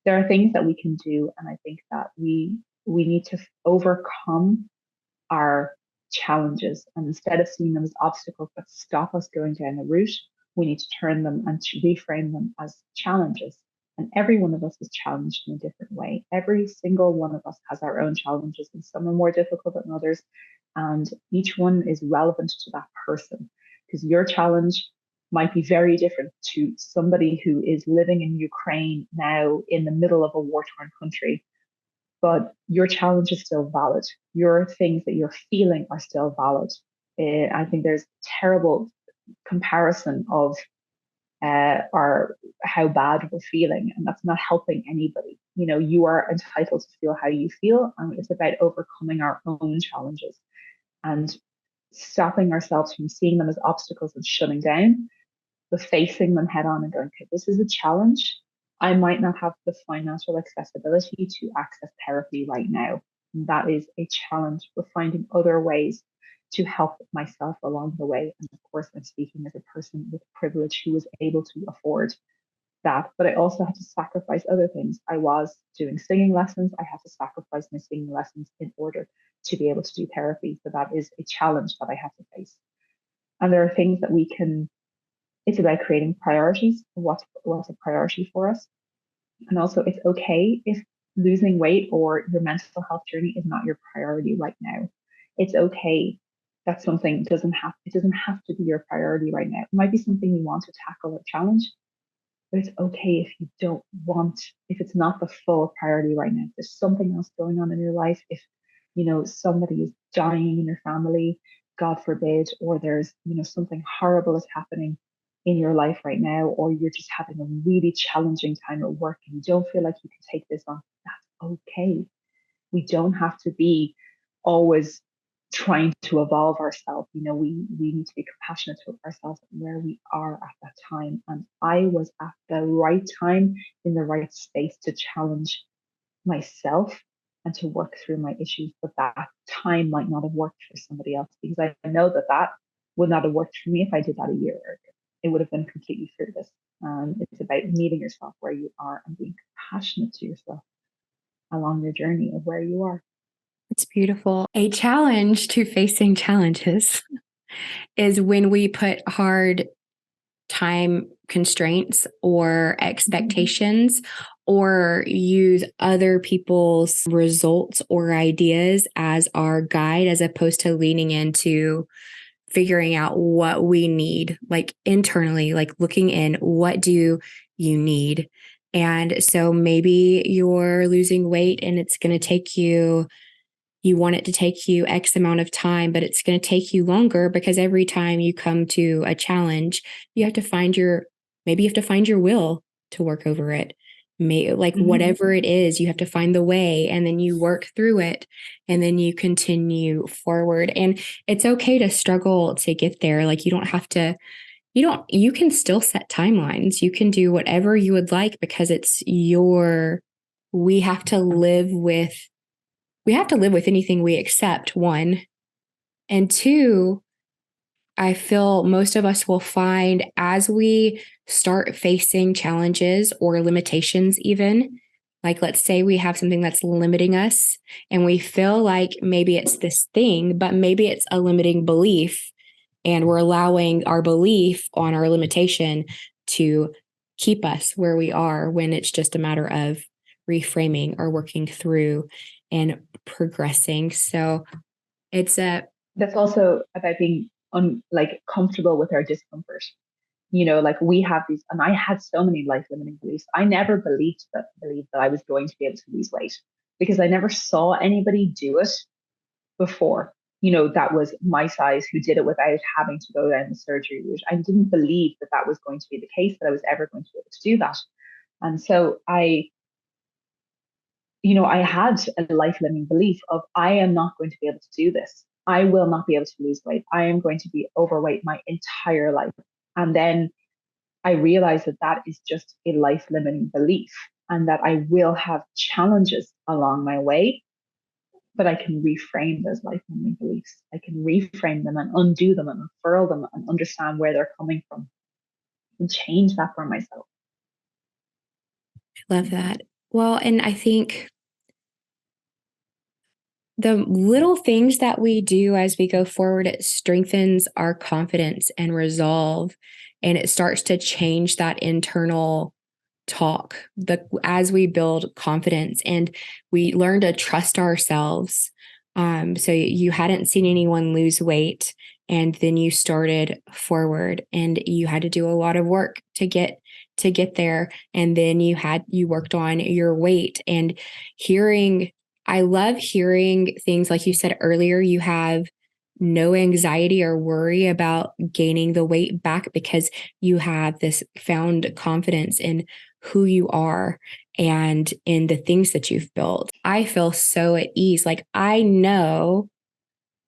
There are things that we can do, and I think that we need to overcome our challenges, and instead of seeing them as obstacles that stop us going down the route, we need to turn them and to reframe them as challenges. And every one of us is challenged in a different way. Every single one of us has our own challenges, and some are more difficult than others, and each one is relevant to that person, because your challenge might be very different to somebody who is living in Ukraine now in the middle of a war-torn country. But your challenge is still valid. Your things that you're feeling are still valid. I think there's terrible comparison of or how bad we're feeling. And that's not helping anybody. You are entitled to feel how you feel. And it's about overcoming our own challenges and stopping ourselves from seeing them as obstacles and shutting down, but facing them head on and going, okay, this is a challenge. I might not have the financial accessibility to access therapy right now. And that is a challenge. We're finding other ways to help myself along the way. And of course, I'm speaking as a person with privilege who was able to afford that. But I also had to sacrifice other things. I was doing singing lessons. I had to sacrifice my singing lessons in order to be able to do therapy. So that is a challenge that I have to face. And there are things that we can, it's about creating priorities. What's a priority for us? And also, it's okay if losing weight or your mental health journey is not your priority right now. It's okay that something it doesn't have to be your priority right now. It might be something you want to tackle or challenge, but it's okay if you don't want, if it's not the full priority right now. If there's something else going on in your life, if somebody is dying in your family, God forbid, or there's something horrible is happening in your life right now, or you're just having a really challenging time at work and you don't feel like you can take this on, that's okay. We don't have to be always trying to evolve ourselves. We need to be compassionate to ourselves where we are at that time. And I was at the right time in the right space to challenge myself and to work through my issues. But that time might not have worked for somebody else, because I know that would not have worked for me if I did that a year earlier. It would have been completely fruitless. It's about meeting yourself where you are and being compassionate to yourself along your journey of where you are. It's beautiful. A challenge to facing challenges is when we put hard time constraints or expectations or use other people's results or ideas as our guide, as opposed to leaning into figuring out what we need, like internally, like looking in, what do you need? And so maybe you're losing weight and it's going to take you want it to take you X amount of time, but it's going to take you longer because every time you come to a challenge, you have to find maybe you have to find your will to work over it. Whatever it is, you have to find the way, and then you work through it, and then you continue forward. And it's okay to struggle to get there. Like, you don't have to, you can still set timelines. You can do whatever you would like, because we have to live with anything we accept, one. And two, I feel most of us will find, as we start facing challenges or limitations, even, like let's say we have something that's limiting us and we feel like maybe it's this thing, but maybe it's a limiting belief, and we're allowing our belief on our limitation to keep us where we are, when it's just a matter of reframing or working through and progressing. So that's also about being comfortable with our discomfort. Like we have these, and I had so many life limiting beliefs. I never believed that I was going to be able to lose weight, because I never saw anybody do it before. That was my size, who did it without having to go down the surgery route. I didn't believe that was going to be the case, that I was ever going to be able to do that. And so I had a life limiting belief of, I am not going to be able to do this. I will not be able to lose weight. I am going to be overweight my entire life. And then I realized that is just a life limiting belief, and that I will have challenges along my way, but I can reframe those life limiting beliefs. I can reframe them and undo them and unfurl them and understand where they're coming from and change that for myself. Love that. Well, and I think the little things that we do as we go forward, it strengthens our confidence and resolve, and it starts to change that internal talk as we build confidence and we learn to trust ourselves. So you hadn't seen anyone lose weight, and then you started forward, and you had to do a lot of work to get there. And then you worked on your weight, and I love hearing things like you said earlier. You have no anxiety or worry about gaining the weight back because you have this found confidence in who you are and in the things that you've built. I feel so at ease. Like I know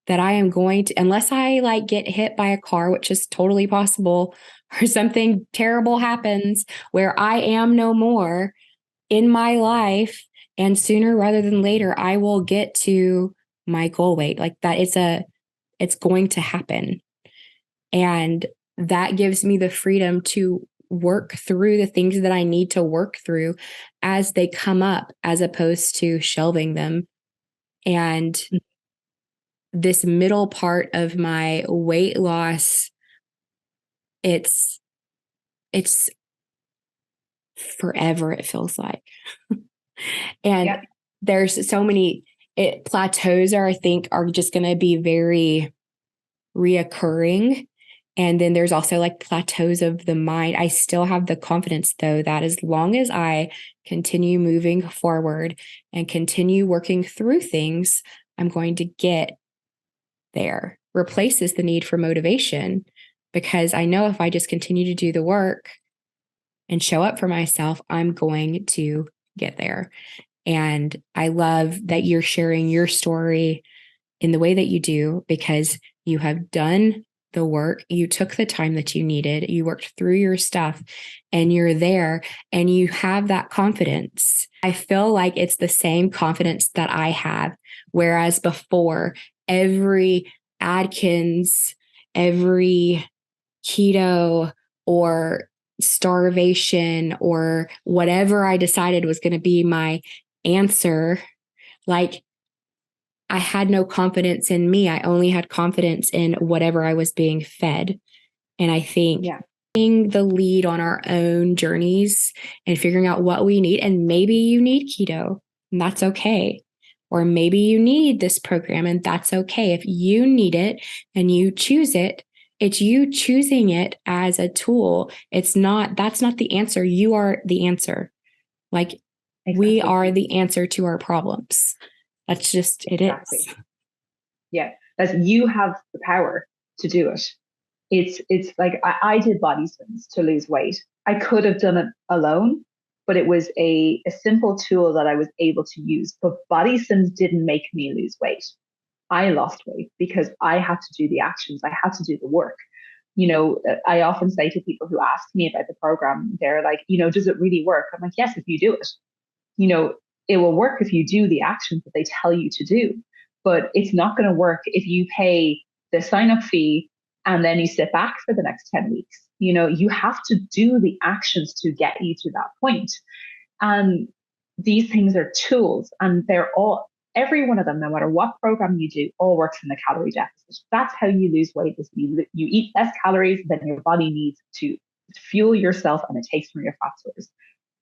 that I am going to, unless I like get hit by a car, which is totally possible, or something terrible happens where I am no more in my life. And sooner rather than later, I will get to my goal weight. Like that, it's going to happen. And that gives me the freedom to work through the things that I need to work through as they come up, as opposed to shelving them. And this middle part of my weight loss, it's forever, it feels like. And there's so many plateaus I think are just going to be very reoccurring. And then there's also like plateaus of the mind. I still have the confidence, though, that as long as I continue moving forward and continue working through things, I'm going to get there. Replaces the need for motivation, because I know if I just continue to do the work and show up for myself, I'm going to get there. And I love that you're sharing your story in the way that you do, because you have done the work. You took the time that you needed. You worked through your stuff and you're there and you have that confidence. I feel like it's the same confidence that I have. Whereas before, every Atkins, every keto or starvation or whatever I decided was going to be my answer, like I had no confidence in me. I only had confidence in whatever I was being fed. And I think taking the lead on our own journeys and figuring out what we need, and maybe you need keto, and that's okay. Or maybe you need this program, and that's okay. If you need it and you choose it, it's you choosing it as a tool. That's not the answer. You are the answer. Like we are the answer to our problems. That's just, it is. Yeah. As you have the power to do it. It's like I did body slims to lose weight. I could have done it alone, but it was a simple tool that I was able to use. But body slims didn't make me lose weight. I lost weight because I had to do the actions. I had to do the work. I often say to people who ask me about the program, they're like, does it really work? I'm like, yes, if you do it. It will work if you do the actions that they tell you to do, but it's not going to work if you pay the sign up fee and then you sit back for the next 10 weeks. You have to do the actions to get you to that point. And these things are tools, and every one of them, no matter what program you do, all works in the calorie deficit. That's how you lose weight, is you eat less calories than your body needs to fuel yourself, and it takes from your fat stores.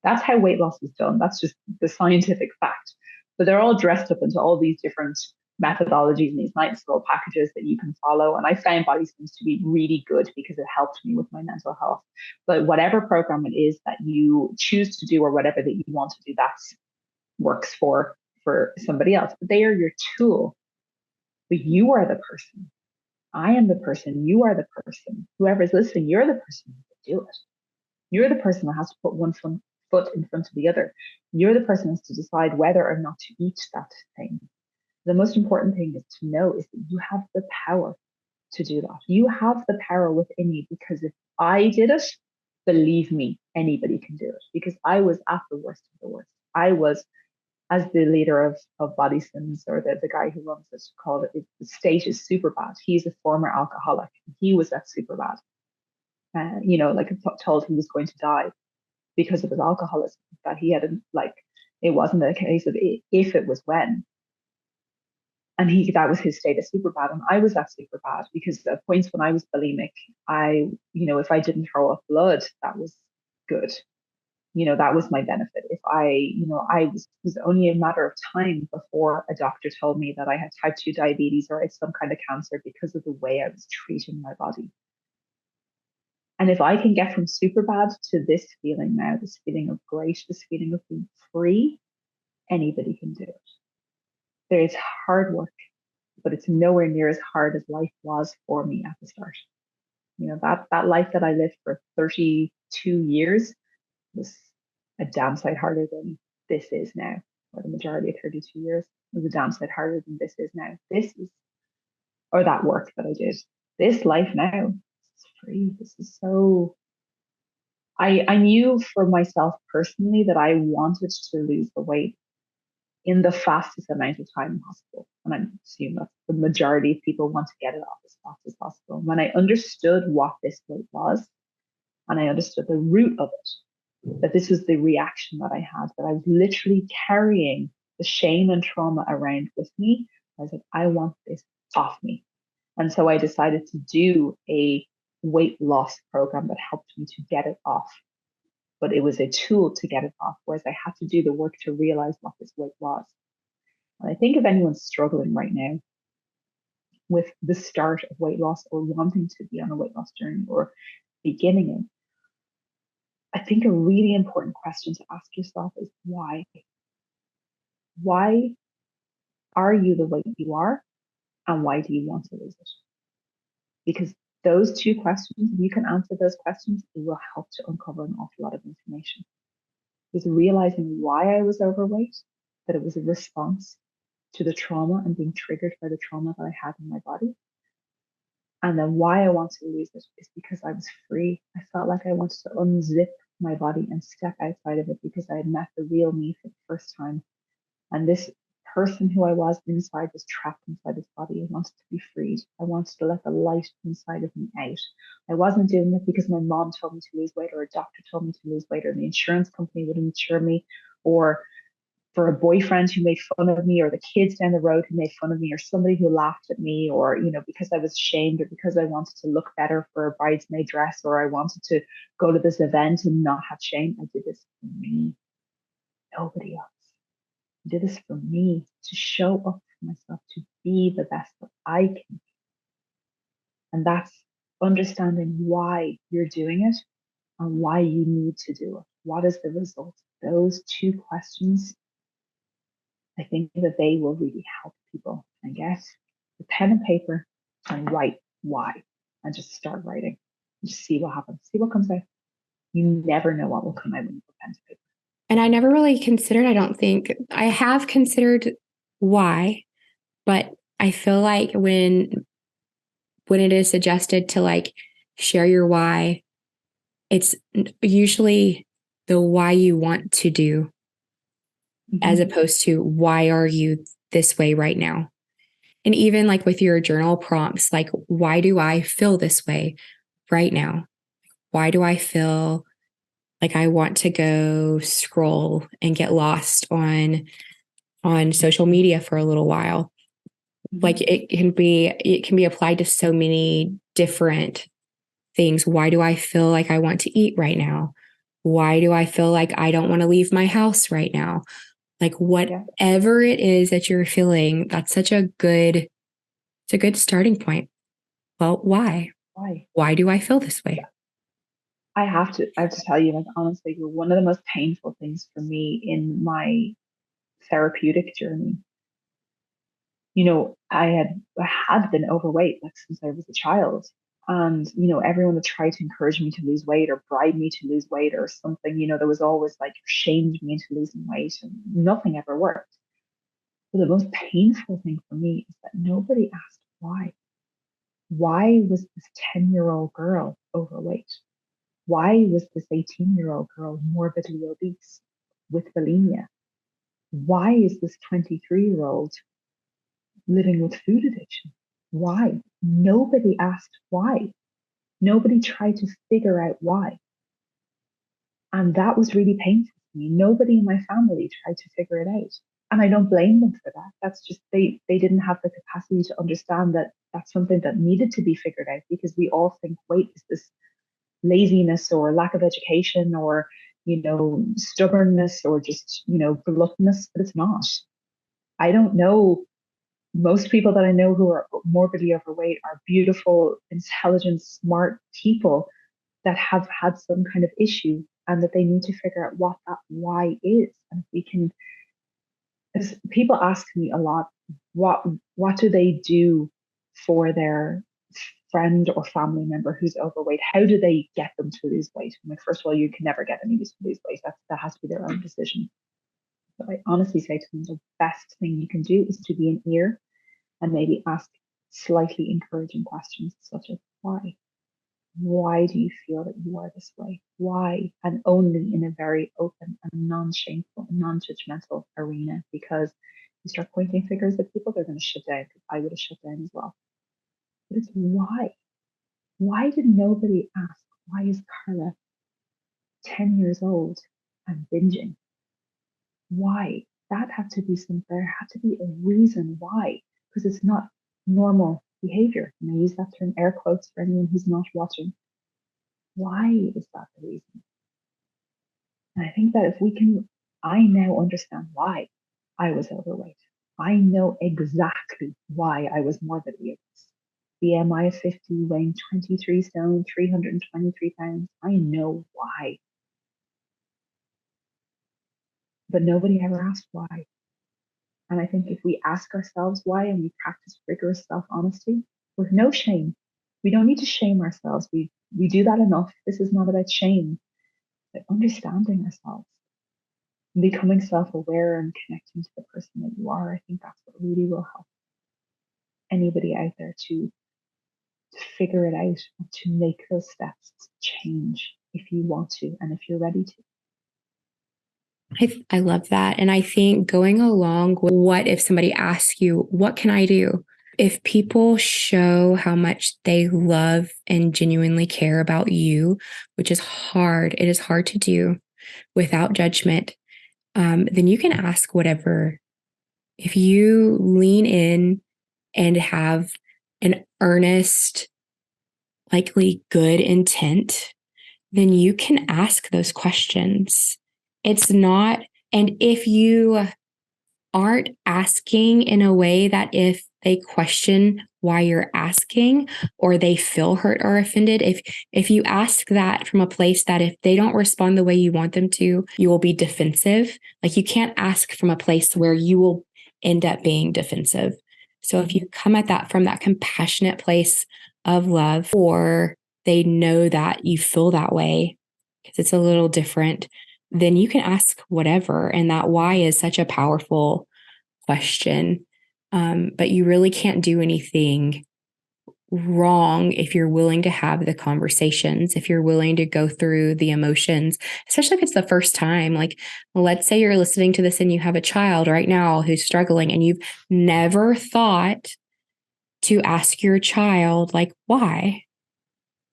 That's how weight loss is done. That's just the scientific fact. But they're all dressed up into all these different methodologies and these nice little packages that you can follow. And I found body slims to be really good because it helped me with my mental health. But whatever program it is that you choose to do, or whatever that you want to do, that works for somebody else. But they are your tool. But you are the person. I am the person. You are the person. Whoever's listening, you're the person who can do it. You're the person that has to put one foot in front of the other. You're the person who has to decide whether or not to eat that thing. The most important thing is to know is that you have the power to do that. You have the power within you, because if I did it, believe me, anybody can do it, because I was at the worst of the worst. I was, as the leader of Body Slims, or the guy who runs it, called it, the state is super bad. He's a former alcoholic. He was at super bad. Like told he was going to die because of his alcoholism, that he had, like, it wasn't a case of if, it was when. And that was his state of super bad. And I was at super bad because at points when I was bulimic, if I didn't throw up blood, that was good. That was my benefit. If I was only a matter of time before a doctor told me that I had type 2 diabetes or I had some kind of cancer, because of the way I was treating my body. And if I can get from super bad to this feeling now, this feeling of great, this feeling of being free, anybody can do it. There is hard work but it's nowhere near as hard as life was for me at the start. That life that I lived for 32 years was a damn sight harder than this is now, or the majority of 32 years was a damn sight harder than this is now. Or that work that I did. This life now is free. This is so. I knew for myself personally that I wanted to lose the weight in the fastest amount of time possible. And I assume that the majority of people want to get it off as fast as possible. When I understood what this weight was, and I understood the root of it, that this was the reaction that I had, that I was literally carrying the shame and trauma around with me. I was like, I want this off me. And so I decided to do a weight loss program that helped me to get it off. But it was a tool to get it off, whereas I had to do the work to realize what this weight was. And I think if anyone's struggling right now with the start of weight loss or wanting to be on a weight loss journey or beginning it, I think a really important question to ask yourself is why? Why are you the weight you are? And why do you want to lose it? Because those two questions, if you can answer those questions, it will help to uncover an awful lot of information. Because realizing why I was overweight, that it was a response to the trauma and being triggered by the trauma that I had in my body. And then why I wanted to lose it is because I was free. I felt like I wanted to unzip my body and step outside of it because I had met the real me for the first time. And this person who I was inside was trapped inside this body. I wanted to be freed. I wanted to let the light inside of me out. I wasn't doing it because my mom told me to lose weight or a doctor told me to lose weight or the insurance company wouldn't insure me or for a boyfriend who made fun of me or the kids down the road who made fun of me or somebody who laughed at me or, because I was ashamed or because I wanted to look better for a bridesmaid dress or I wanted to go to this event and not have shame. I did this for me, nobody else. I did this for me to show up for myself, to be the best that I can be. And that's understanding why you're doing it and why you need to do it. What is the result? Those two questions, I think that they will really help people and get the pen and paper and write why and just start writing. Just see what happens, see what comes out. You never know what will come out when you put pen to paper. And I never really considered, I don't think, I have considered why, but I feel like when it is suggested to like share your why, it's usually the why you want to do as opposed to why are you this way right now. And even like with your journal prompts, like, why do I feel this way right now? Why do I feel like I want to go scroll and get lost on social media for a little while? Like it can be applied to so many different things. Why do I feel like I want to eat right now? Why do I feel like I don't want to leave my house right now? Like whatever it is that you're feeling, that's it's a good starting point. Well, why? Why do I feel this way? I have to tell you, like, honestly, one of the most painful things for me in my therapeutic journey, I had been overweight like since I was a child. And, everyone would try to encourage me to lose weight or bribe me to lose weight or something. There was always like shamed me into losing weight and nothing ever worked. But the most painful thing for me is that nobody asked why. Why was this 10-year-old girl overweight? Why was this 18-year-old girl morbidly obese with bulimia? Why is this 23-year-old living with food addiction? Why? Nobody asked why. Nobody tried to figure out why. And that was really painful for me. Nobody in my family tried to figure it out. And I don't blame them for that. That's just, they didn't have the capacity to understand that that's something that needed to be figured out because we all think weight is this laziness or lack of education or, stubbornness or just, gluttonous, but it's not. I don't know. Most people that I know who are morbidly overweight are beautiful, intelligent, smart people that have had some kind of issue and that they need to figure out what that why is. And we can, as people ask me a lot, what what do they do for their friend or family member who's overweight? How do they get them to lose weight? I'm like, first of all, you can never get anybody to lose weight. That has to be their own decision. But I honestly say to them, the best thing you can do is to be an ear and maybe ask slightly encouraging questions such as why? Why do you feel that you are this way? Why? And only in a very open and non-shameful and non-judgmental arena, because you start pointing fingers at people, they're going to shut down. I would have shut down as well. But it's why? Why did nobody ask? Why is Carla 10 years old and binging? Why? That had to be some, there had to be a reason why, because it's not normal behavior. And I use that term air quotes for anyone who's not watching. Why is that the reason? And I think that if we can, I now understand why I was overweight. I know exactly why I was morbidly obese. BMI of 50, weighing 23 stone, 323 pounds. I know why. But nobody ever asked why. And I think if we ask ourselves why and we practice rigorous self-honesty with no shame, we don't need to shame ourselves. We do that enough. This is not about shame, but understanding ourselves, becoming self-aware and connecting to the person that you are. I think that's what really will help anybody out there to figure it out and to make those steps to change if you want to and if you're ready to. I love that. And I think going along with what if somebody asks you, what can I do? If people show how much they love and genuinely care about you, which is hard, it is hard to do without judgment, then you can ask whatever. If you lean in and have an earnest, likely good intent, then you can ask those questions. It's not, and if you aren't asking in a way that if they question why you're asking or they feel hurt or offended, if you ask that from a place that if they don't respond the way you want them to, you will be defensive. Like you can't ask from a place where you will end up being defensive. So if you come at that from that compassionate place of love, or they know that you feel that way, because it's a little different, then you can ask whatever. And that why is such a powerful question. But you really can't do anything wrong if you're willing to have the conversations, if you're willing to go through the emotions, especially if it's the first time. Like, let's say you're listening to this and you have a child right now who's struggling and you've never thought to ask your child, like, why?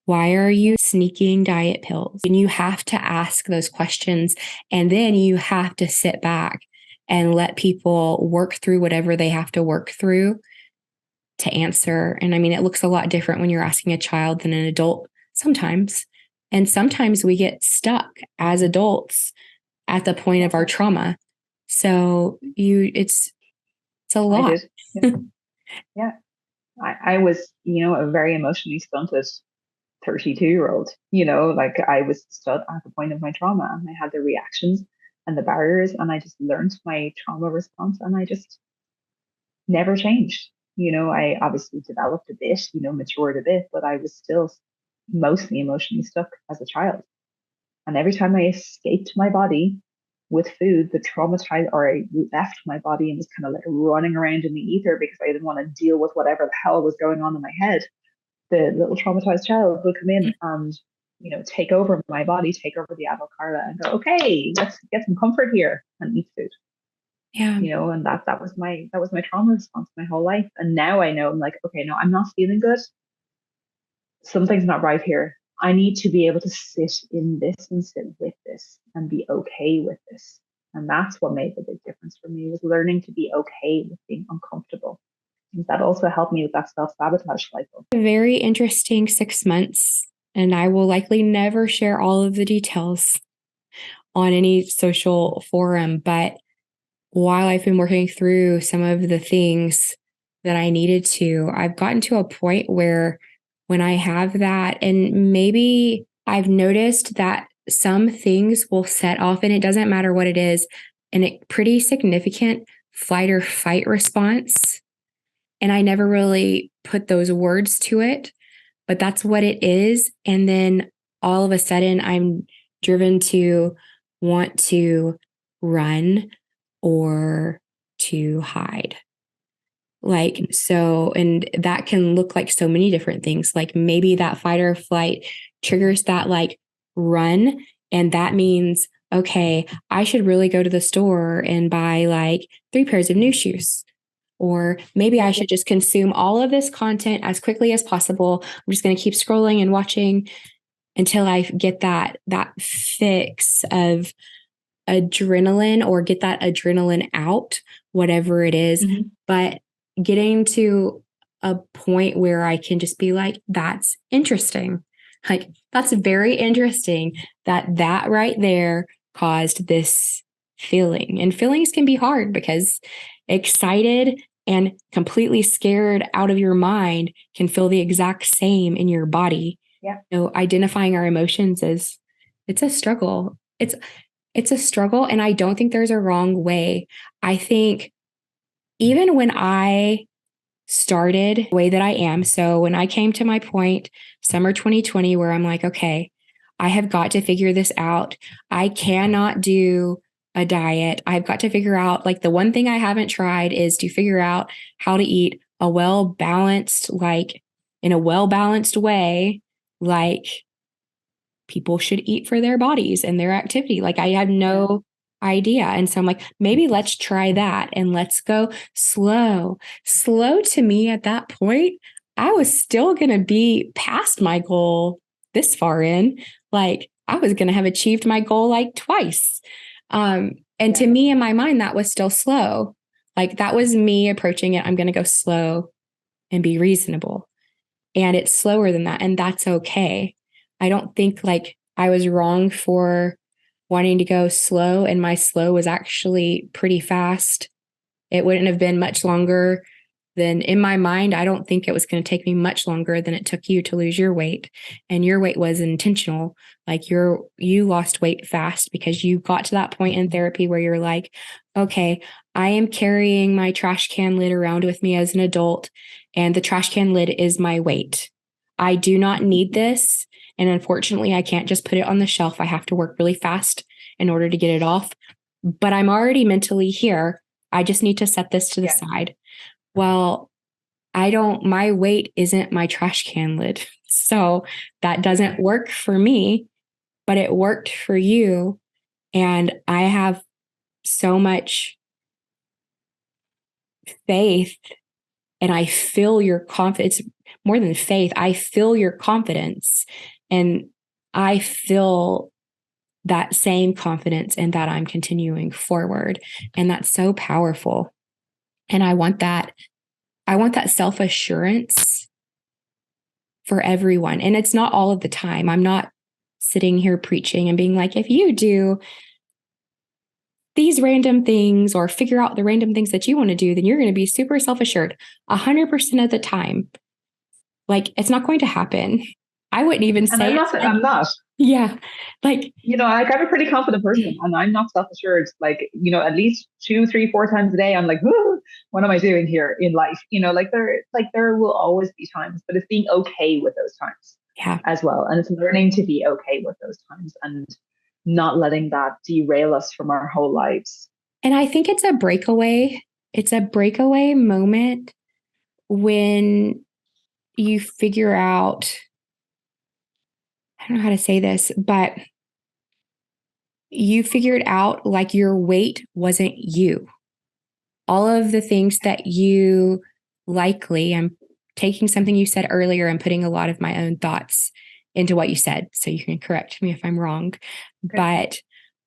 Why are you sneaking diet pills? And you have to ask those questions. And then you have to sit back and let people work through whatever they have to work through to answer. And I mean, it looks a lot different when you're asking a child than an adult sometimes. And sometimes we get stuck as adults at the point of our trauma. So it's a lot. Yeah. I was, a very emotionally stunted 32-year-old, like I was stood at the point of my trauma and I had the reactions and the barriers and I just learned my trauma response and I just never changed. I obviously developed a bit, matured a bit, but I was still mostly emotionally stuck as a child. And every time I escaped my body with food, the traumatized, or I left my body and was kind of like running around in the ether because I didn't want to deal with whatever the hell was going on in my head, the little traumatized child would come in and, take over my body, take over the adult Carla and go, okay, let's get some comfort here and eat food. Yeah. And that was my trauma response my whole life. And now I know I'm like, okay, no, I'm not feeling good. Something's not right here. I need to be able to sit in this and sit with this and be okay with this. And that's what made the big difference for me, was learning to be okay with being uncomfortable. And that also helped me with that self-sabotage cycle. A very interesting 6 months. And I will likely never share all of the details on any social forum. But while I've been working through some of the things that I needed to, I've gotten to a point where when I have that, and maybe I've noticed that some things will set off, and it doesn't matter what it is, and a pretty significant flight or fight response And I never really put those words to it, but that's what it is. And then all of a sudden, I'm driven to want to run or to hide. Like, so, and that can look like so many different things. Like maybe that fight or flight triggers that like run. And that means, okay, I should really go to the store and buy like 3 pairs of new shoes. Or maybe I should just consume all of this content as quickly as possible. I'm just going to keep scrolling and watching until I get that fix of adrenaline or get that adrenaline out, whatever it is. Mm-hmm. But getting to a point where I can just be like, that's interesting. Like, that's very interesting that right there caused this feeling. And feelings can be hard because excited and completely scared out of your mind can feel the exact same in your body. Yeah. So identifying our emotions it's a struggle. It's a struggle. And I don't think there's a wrong way. I think even when I started the way that I am, so when I came to my point, summer 2020, where I'm like, okay, I have got to figure this out. I cannot do a diet. I've got to figure out, like, the one thing I haven't tried is to figure out how to eat a well-balanced, like in a well-balanced way, like people should eat for their bodies and their activity. Like I had no idea. And so I'm like, maybe let's try that and let's go slow. Slow to me at that point, I was still going to be past my goal this far in. Like I was going to have achieved my goal like twice. And to me, in my mind, that was still slow. Like that was me approaching it. I'm going to go slow and be reasonable. And it's slower than that. And that's okay. I don't think like I was wrong for wanting to go slow, and my slow was actually pretty fast. It wouldn't have been much longer than, in my mind, I don't think it was going to take me much longer than it took you to lose your weight. And your weight was intentional. Like you lost weight fast because you got to that point in therapy where you're like, okay, I am carrying my trash can lid around with me as an adult, and the trash can lid is my weight. I do not need this. And unfortunately, I can't just put it on the shelf. I have to work really fast in order to get it off. But I'm already mentally here. I just need to set this to the side. Well, my weight isn't my trash can lid. So that doesn't work for me, but it worked for you. And I have so much faith, and I feel your confidence. More than faith, I feel your confidence. And I feel that same confidence in that I'm continuing forward. And that's so powerful. And I want that self-assurance for everyone. And it's not all of the time. I'm not sitting here preaching and being like, if you do these random things or figure out the random things that you want to do, then you're going to be super self-assured 100% of the time. Like, it's not going to happen. I wouldn't even say I'm not. Yeah. Like, I'm a pretty confident person, and I'm not self-assured. Like, at least 2, 3, 4 times a day, I'm like, what am I doing here in life? There will always be times, but it's being okay with those times as well. And it's learning to be okay with those times and not letting that derail us from our whole lives. And I think it's a breakaway. It's a breakaway moment when you figure out, I don't know how to say this, but you figured out like your weight wasn't you. All of the things that you I'm taking something you said earlier and putting a lot of my own thoughts into what you said. So you can correct me if I'm wrong. Okay. But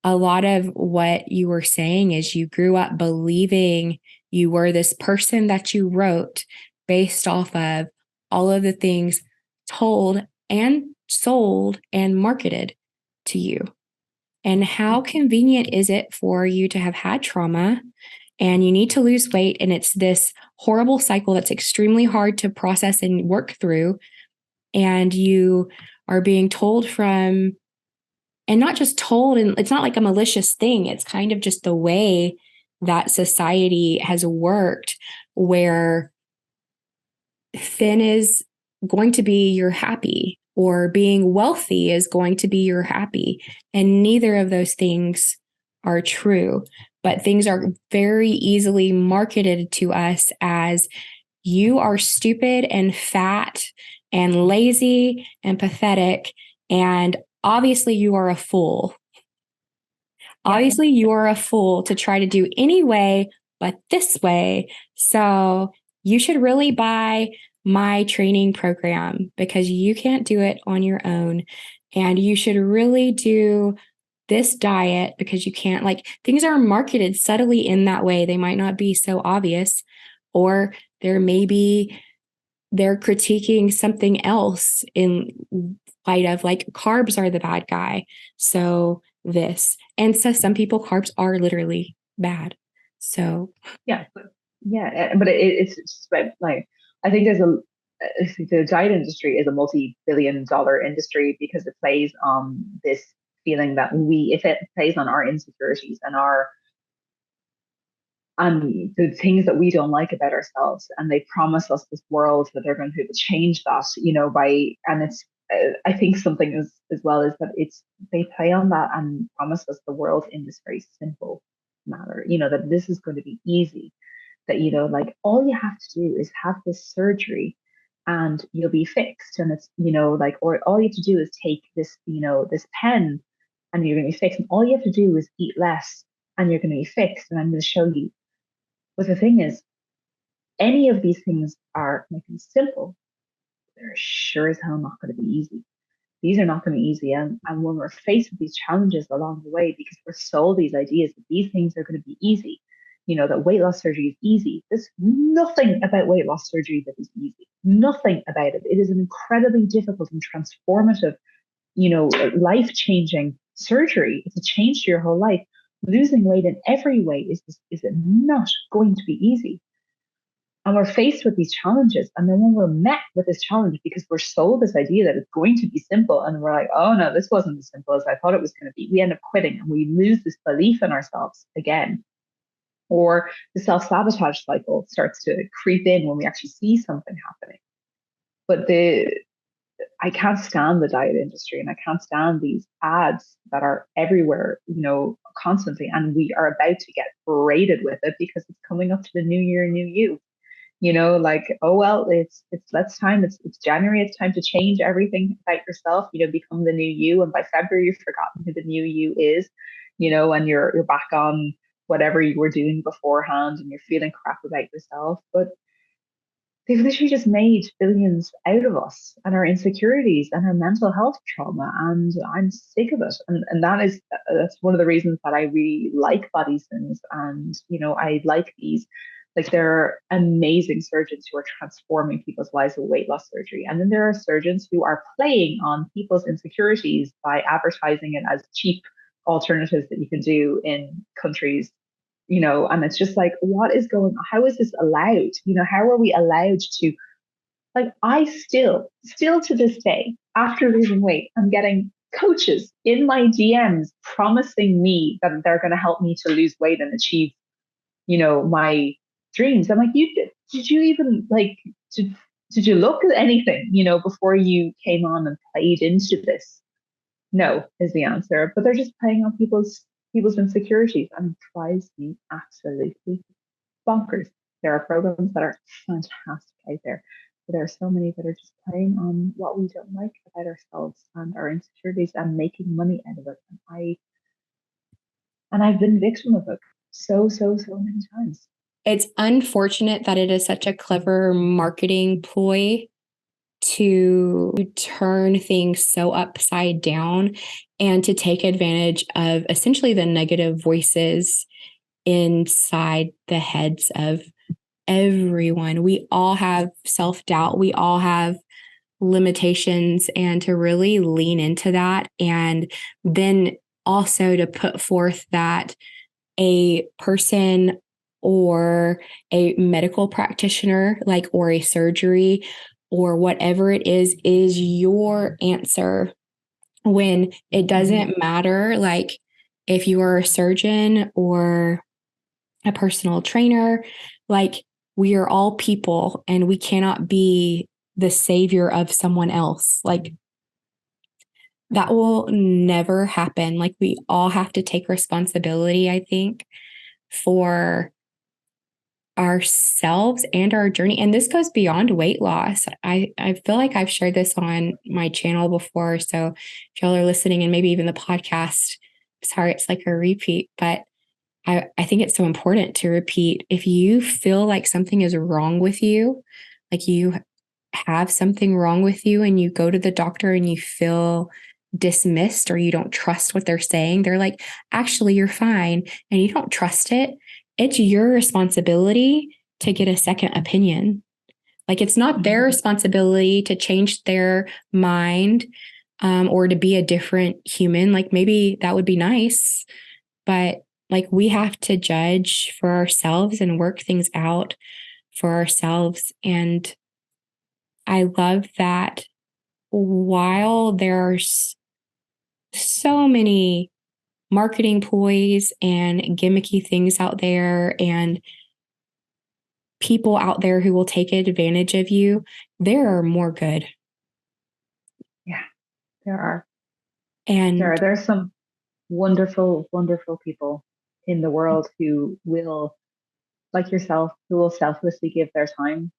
a lot of what you were saying is you grew up believing you were this person that you wrote based off of all of the things told and sold and marketed to you. And how convenient is it for you to have had trauma and you need to lose weight, and it's this horrible cycle that's extremely hard to process and work through, and you are being told from, and not just told, and it's not like a malicious thing, it's kind of just the way that society has worked, where thin is going to be your happy, or being wealthy is going to be your happy. And neither of those things are true. But things are very easily marketed to us as you are stupid and fat and lazy and pathetic. And obviously, you are a fool. Yeah. Obviously, you are a fool to try to do any way but this way. So you should really buy my training program because you can't do it on your own. And you should really do this diet because you can't, like, things are marketed subtly in that way. They might not be so obvious, or there may be they're critiquing something else in light of, like, carbs are the bad guy. So this, and so some people, carbs are literally bad. So but it's just about, like, I think the diet industry is a multi-billion-dollar industry because it plays on this feeling that if it plays on our insecurities and the things that we don't like about ourselves, and they promise us this world that they're going to change that, and it's I think something as well is that they play on that and promise us the world in this very simple manner, that this is going to be easy, that, like, all you have to do is have this surgery and you'll be fixed. And it's, like, or all you have to do is take this, this pen and you're going to be fixed. And all you have to do is eat less and you're going to be fixed. And I'm going to show you. But the thing is, any of these things are making simple. They're sure as hell not going to be easy. These are not going to be easy. And when we're faced with these challenges along the way, because we're sold these ideas that these things are going to be easy, that weight loss surgery is easy. There's nothing about weight loss surgery that is easy. Nothing about it. It is an incredibly difficult and transformative, life-changing surgery. It's a change to your whole life. Losing weight in every way is not going to be easy. And we're faced with these challenges. And then when we're met with this challenge, because we're sold this idea that it's going to be simple, and we're like, oh no, this wasn't as simple as I thought it was going to be, we end up quitting and we lose this belief in ourselves again. Or the self-sabotage cycle starts to creep in when we actually see something happening. But I can't stand the diet industry, and I can't stand these ads that are everywhere, constantly. And we are about to get braided with it because it's coming up to the new year, new you. Like, oh well, it's January, it's time to change everything about yourself, become the new you. And by February, you've forgotten who the new you is, and you're back on whatever you were doing beforehand, and you're feeling crap about yourself. But they've literally just made billions out of us and our insecurities and our mental health trauma. And I'm sick of it. And that's one of the reasons that I really like Body Sins. And, I like these. Like, there are amazing surgeons who are transforming people's lives with weight loss surgery. And then there are surgeons who are playing on people's insecurities by advertising it as cheap alternatives that you can do in countries, and it's just like, what is going on? How is this allowed? How are we allowed to, like, I still to this day, after losing weight, I'm getting coaches in my DMs promising me that they're going to help me to lose weight and achieve, my dreams. I'm like, did you even, like, did you look at anything, before you came on and played into this? No, is the answer. But they're just playing on people's insecurities, and it drives me absolutely bonkers. There are programs that are fantastic out there, but there are so many that are just playing on what we don't like about ourselves and our insecurities and making money out of it. And I've been victim of it so many times. It's unfortunate that it is such a clever marketing ploy to turn things so upside down and to take advantage of essentially the negative voices inside the heads of everyone. We all have self-doubt. We all have limitations, and to really lean into that, and then also to put forth that a person or a medical practitioner, like, or a surgery or whatever it is your answer, when it doesn't matter. Like, if you are a surgeon or a personal trainer, like, we are all people and we cannot be the savior of someone else. Like, that will never happen. Like, we all have to take responsibility, I think, for ourselves and our journey. And this goes beyond weight loss. I feel like I've shared this on my channel before. So if y'all are listening and maybe even the podcast, sorry, it's like a repeat, but I think it's so important to repeat. If you feel like something is wrong with you, like you have something wrong with you and you go to the doctor and you feel dismissed or you don't trust what they're saying, they're like, actually, you're fine, and you don't trust it, it's your responsibility to get a second opinion. Like, it's not their responsibility to change their mind or to be a different human. Like, maybe that would be nice, but like, we have to judge for ourselves and work things out for ourselves. And I love that while there's so many marketing ploys and gimmicky things out there and people out there who will take advantage of you, there are more good. Yeah, there are. And There's some wonderful, wonderful people in the world who will, like yourself, who will selflessly give their time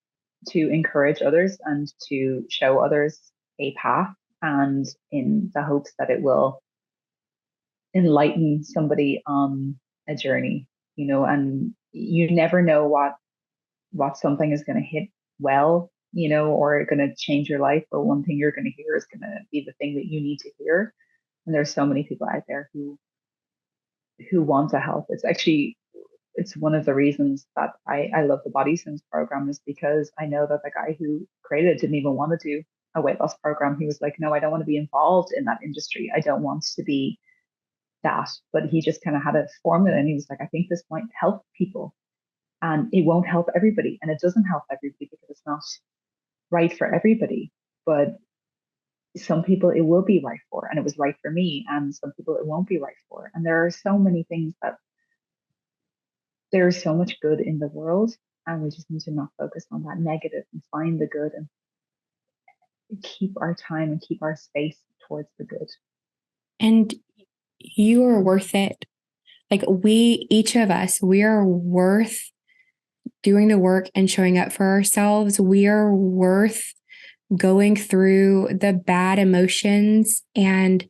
to encourage others and to show others a path, and in the hopes that it will enlighten somebody on a journey, and you never know what something is going to hit well, or going to change your life, or one thing you're going to hear is going to be the thing that you need to hear. And there's so many people out there who want to help. It's one of the reasons that I love the Body Sims program, is because I know that the guy who created it didn't even want to do a weight loss program. He was like, no, I don't want to be involved in that industry. I don't want to be that. But he just kind of had a formula, and he was like, I think this might help people, and it won't help everybody. And it doesn't help everybody because it's not right for everybody. But some people it will be right for, and it was right for me. And some people it won't be right for. And there are so many things that there's so much good in the world, and we just need to not focus on that negative and find the good, and keep our time and keep our space towards the good. And you are worth it. Like, each of us, we are worth doing the work and showing up for ourselves. We are worth going through the bad emotions and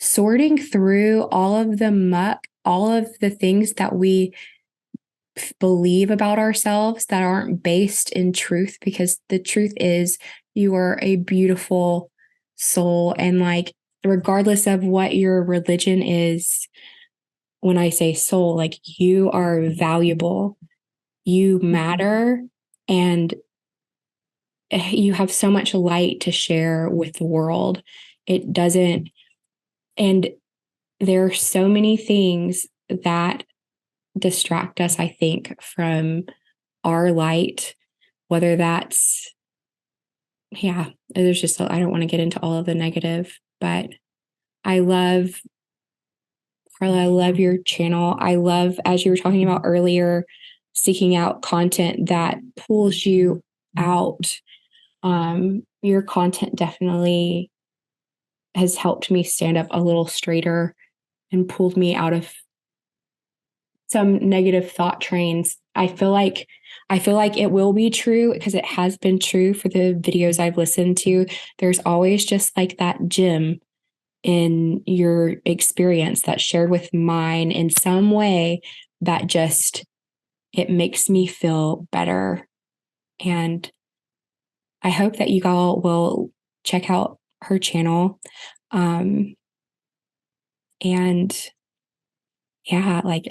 sorting through all of the muck, all of the things that we believe about ourselves that aren't based in truth, because the truth is you are a beautiful soul. And like, regardless of what your religion is, when I say soul, like, you are valuable, you matter, and you have so much light to share with the world. It doesn't, and there are so many things that distract us, I think, from our light, whether that's, yeah, there's just, I don't want to get into all of the negative, but I love, Carla, I love your channel. I love, as you were talking about earlier, seeking out content that pulls you out. Your content definitely has helped me stand up a little straighter and pulled me out of some negative thought trains. I feel like it will be true, because it has been true for the videos I've listened to. There's always just like that gem in your experience that's shared with mine in some way that just, it makes me feel better. And I hope that you all will check out her channel. And yeah, like,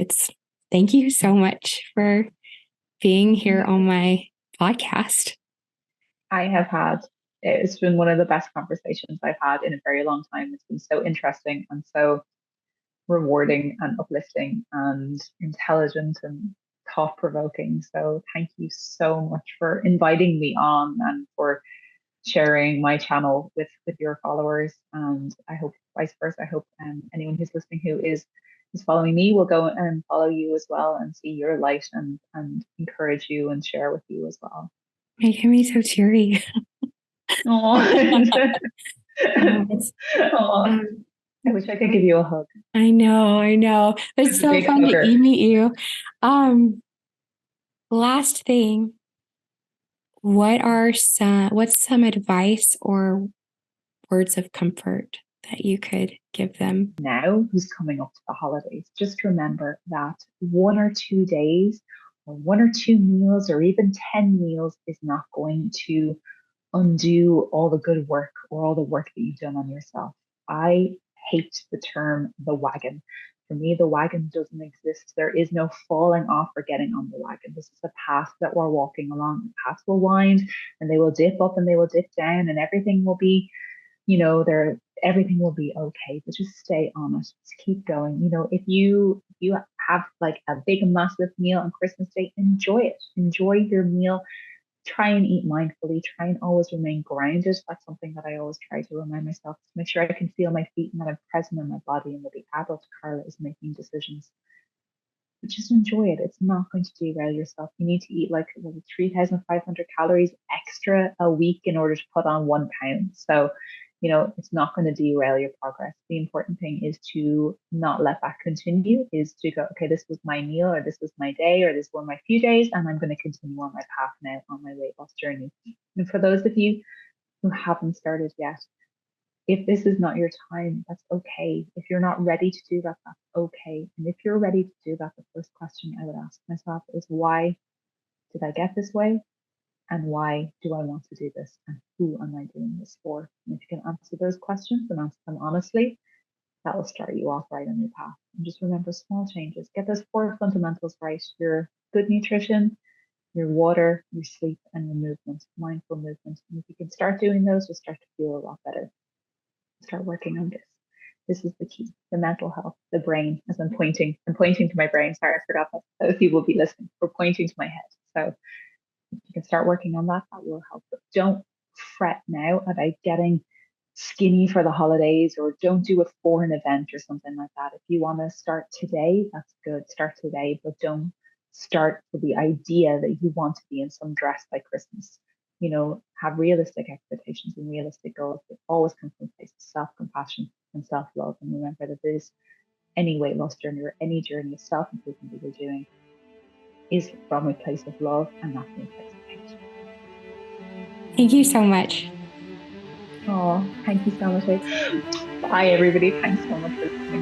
thank you so much for being here on my podcast. It's been one of the best conversations I've had in a very long time. It's been so interesting and so rewarding and uplifting and intelligent and thought provoking. So thank you so much for inviting me on and for sharing my channel with your followers. And I hope vice versa. I hope anyone who's listening who is who's following me will go and follow you as well and see your light and encourage you and share with you as well. Making me so teary. Oh, um, I wish I could give you a hug. I know. It's so Big fun hugger. to meet you. Last thing, what's some advice or words of comfort that you could give them? Now, who's coming up to the holidays, just remember that 1 or 2 days or 1 or 2 meals or even 10 meals is not going to undo all the good work or all the work that you've done on yourself. I hate the term the wagon. For me, the wagon doesn't exist. There is no falling off or getting on the wagon. This is a path that we're walking along. The paths will wind and they will dip up and they will dip down, and everything will be, there everything will be okay. But just stay on it. Just keep going. If you have like a big massive meal on Christmas Day, enjoy it. Enjoy your meal. Try and eat mindfully, try and always remain grounded. That's something that I always try to remind myself, to make sure I can feel my feet and that I'm present in my body, and that the adult Carla is making decisions. But just enjoy it. It's not going to derail yourself. You need to eat like 3,500 calories extra a week in order to put on 1 pound. So, it's not going to derail your progress. The important thing is to not let that continue, is to go, okay, this was my meal, or this was my day, or this were my few days, and I'm going to continue on my path now on my weight loss journey. And for those of you who haven't started yet, if this is not your time, that's okay. If you're not ready to do that, that's okay. And if you're ready to do that, the first question I would ask myself is, why did I get this way? And why do I want to do this? And who am I doing this for? And if you can answer those questions and answer them honestly, that will start you off right on your path. And just remember small changes. Get those 4 fundamentals right: your good nutrition, your water, your sleep, and your movement, mindful movement. And if you can start doing those, you'll start to feel a lot better. Start working on this. This is the key: the mental health, the brain. As I'm pointing to my brain. Sorry, I forgot that those people will be listening. We're pointing to my head. So if you can start working on that, that will help. But don't fret now about getting skinny for the holidays, or don't do it for an event or something like that. If you want to start today, that's good. Start today, but don't start for the idea that you want to be in some dress by Christmas. Have realistic expectations and realistic goals that always come from a place of self-compassion and self-love. And remember that there's any weight loss journey or any journey of self-improvement that you're doing is from a place of love and not from a place of hate. Thank you so much. Oh, thank you so much. Bye, everybody. Thanks so much for listening.